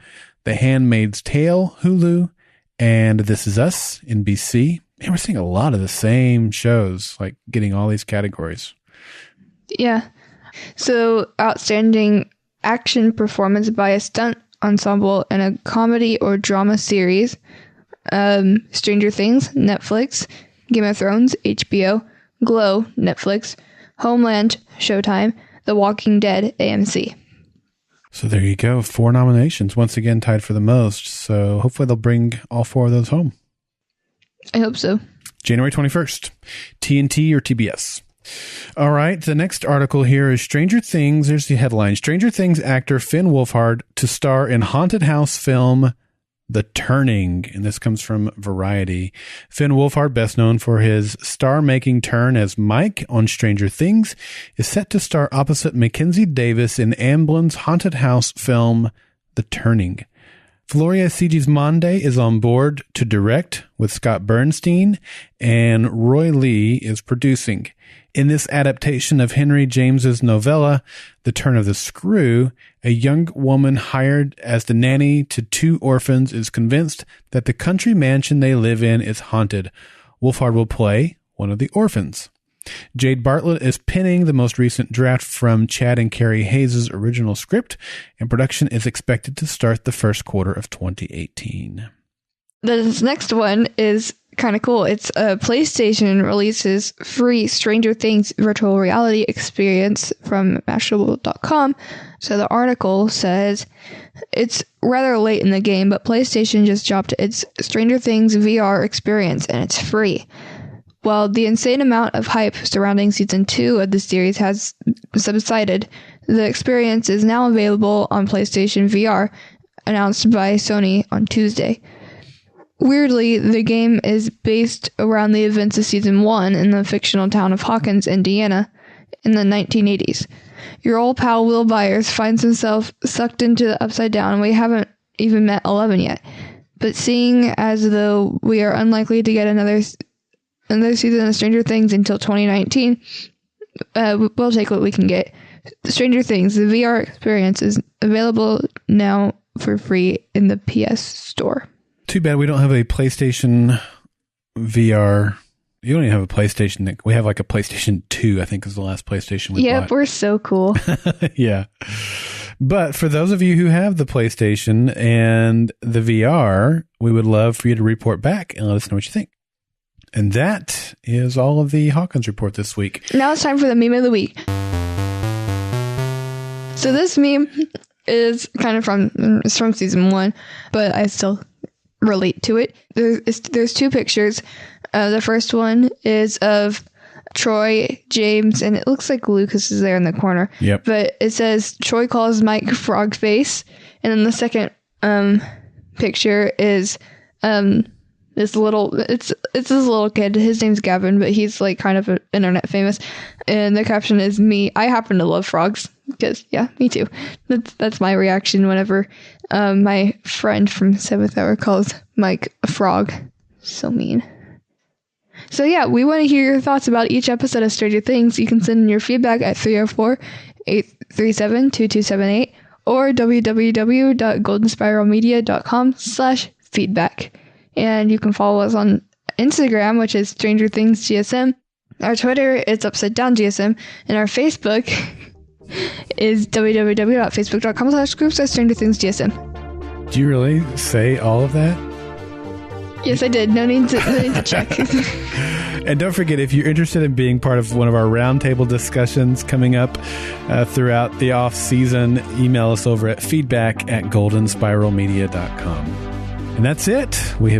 The Handmaid's Tale, Hulu. And This Is Us, NBC. And we're seeing a lot of the same shows, like getting all these categories. Yeah. So, outstanding action performance by a stunt ensemble in a comedy or drama series. Stranger Things, Netflix. Game of Thrones, HBO. Glow, Netflix. Homeland, Showtime. The Walking Dead, AMC. So there you go. 4 nominations. Once again, tied for the most. So hopefully they'll bring all 4 of those home. I hope so. January 21st. TNT or TBS. All right. The next article here is Stranger Things. There's the headline. Stranger Things actor Finn Wolfhard to star in haunted house film The Turning. And this comes from Variety. Finn Wolfhard, best known for his star-making turn as Mike on Stranger Things, is set to star opposite Mackenzie Davis in Amblin's haunted house film The Turning. Floria Sigismondi is on board to direct with Scott Bernstein, and Roy Lee is producing. In this adaptation of Henry James's novella, The Turn of the Screw, a young woman hired as the nanny to 2 orphans is convinced that the country mansion they live in is haunted. Wolfhard will play one of the orphans. Jade Bartlett is penning the most recent draft from Chad and Carrie Hayes' original script, and production is expected to start the first quarter of 2018. This next one is kind of cool. It's PlayStation releases free Stranger Things virtual reality experience from Mashable.com. So the article says it's rather late in the game, but PlayStation just dropped its Stranger Things VR experience, and it's free. While the insane amount of hype surrounding Season 2 of the series has subsided, the experience is now available on PlayStation VR, announced by Sony on Tuesday. Weirdly, the game is based around the events of Season 1 in the fictional town of Hawkins, Indiana, in the 1980s. Your old pal Will Byers finds himself sucked into the Upside Down, and we haven't even met 11 yet. But seeing as though we are unlikely to get another season of Stranger Things until 2019, we'll take what we can get. Stranger Things, the VR experience, is available now for free in the PS Store. Too bad we don't have a PlayStation VR. You don't even have a PlayStation. We have like a PlayStation 2, I think is the last PlayStation we bought. Yep, we're so cool. Yeah. But for those of you who have the PlayStation and the VR, we would love for you to report back and let us know what you think. And that is all of the Hawkins report this week. Now it's time for the meme of the week. So this meme is kind of from season 1, but I still relate to it. There's 2 pictures. The first one is of Troy, James, and it looks like Lucas is there in the corner. Yep. But it says Troy calls Mike frog face, and then the second picture is this little kid. His name's Gavin, but he's like kind of internet famous. And the caption is me. I happen to love frogs because me too. That's my reaction whenever my friend from 7th hour calls Mike a frog. So mean. So we want to hear your thoughts about each episode of Stranger Things. You can send in your feedback at 304-837-2278 or www.goldenspiralmedia.com/feedback. And you can follow us on Instagram, which is Stranger Things GSM. Our Twitter is Upside Down GSM. And our Facebook is www.facebook.com/groups/Stranger Things GSM. Do you really say all of that? Yes, I did. No need to check. And don't forget, if you're interested in being part of one of our roundtable discussions coming up throughout the off season, email us over at feedback@goldenspiralmedia.com. And that's it. We have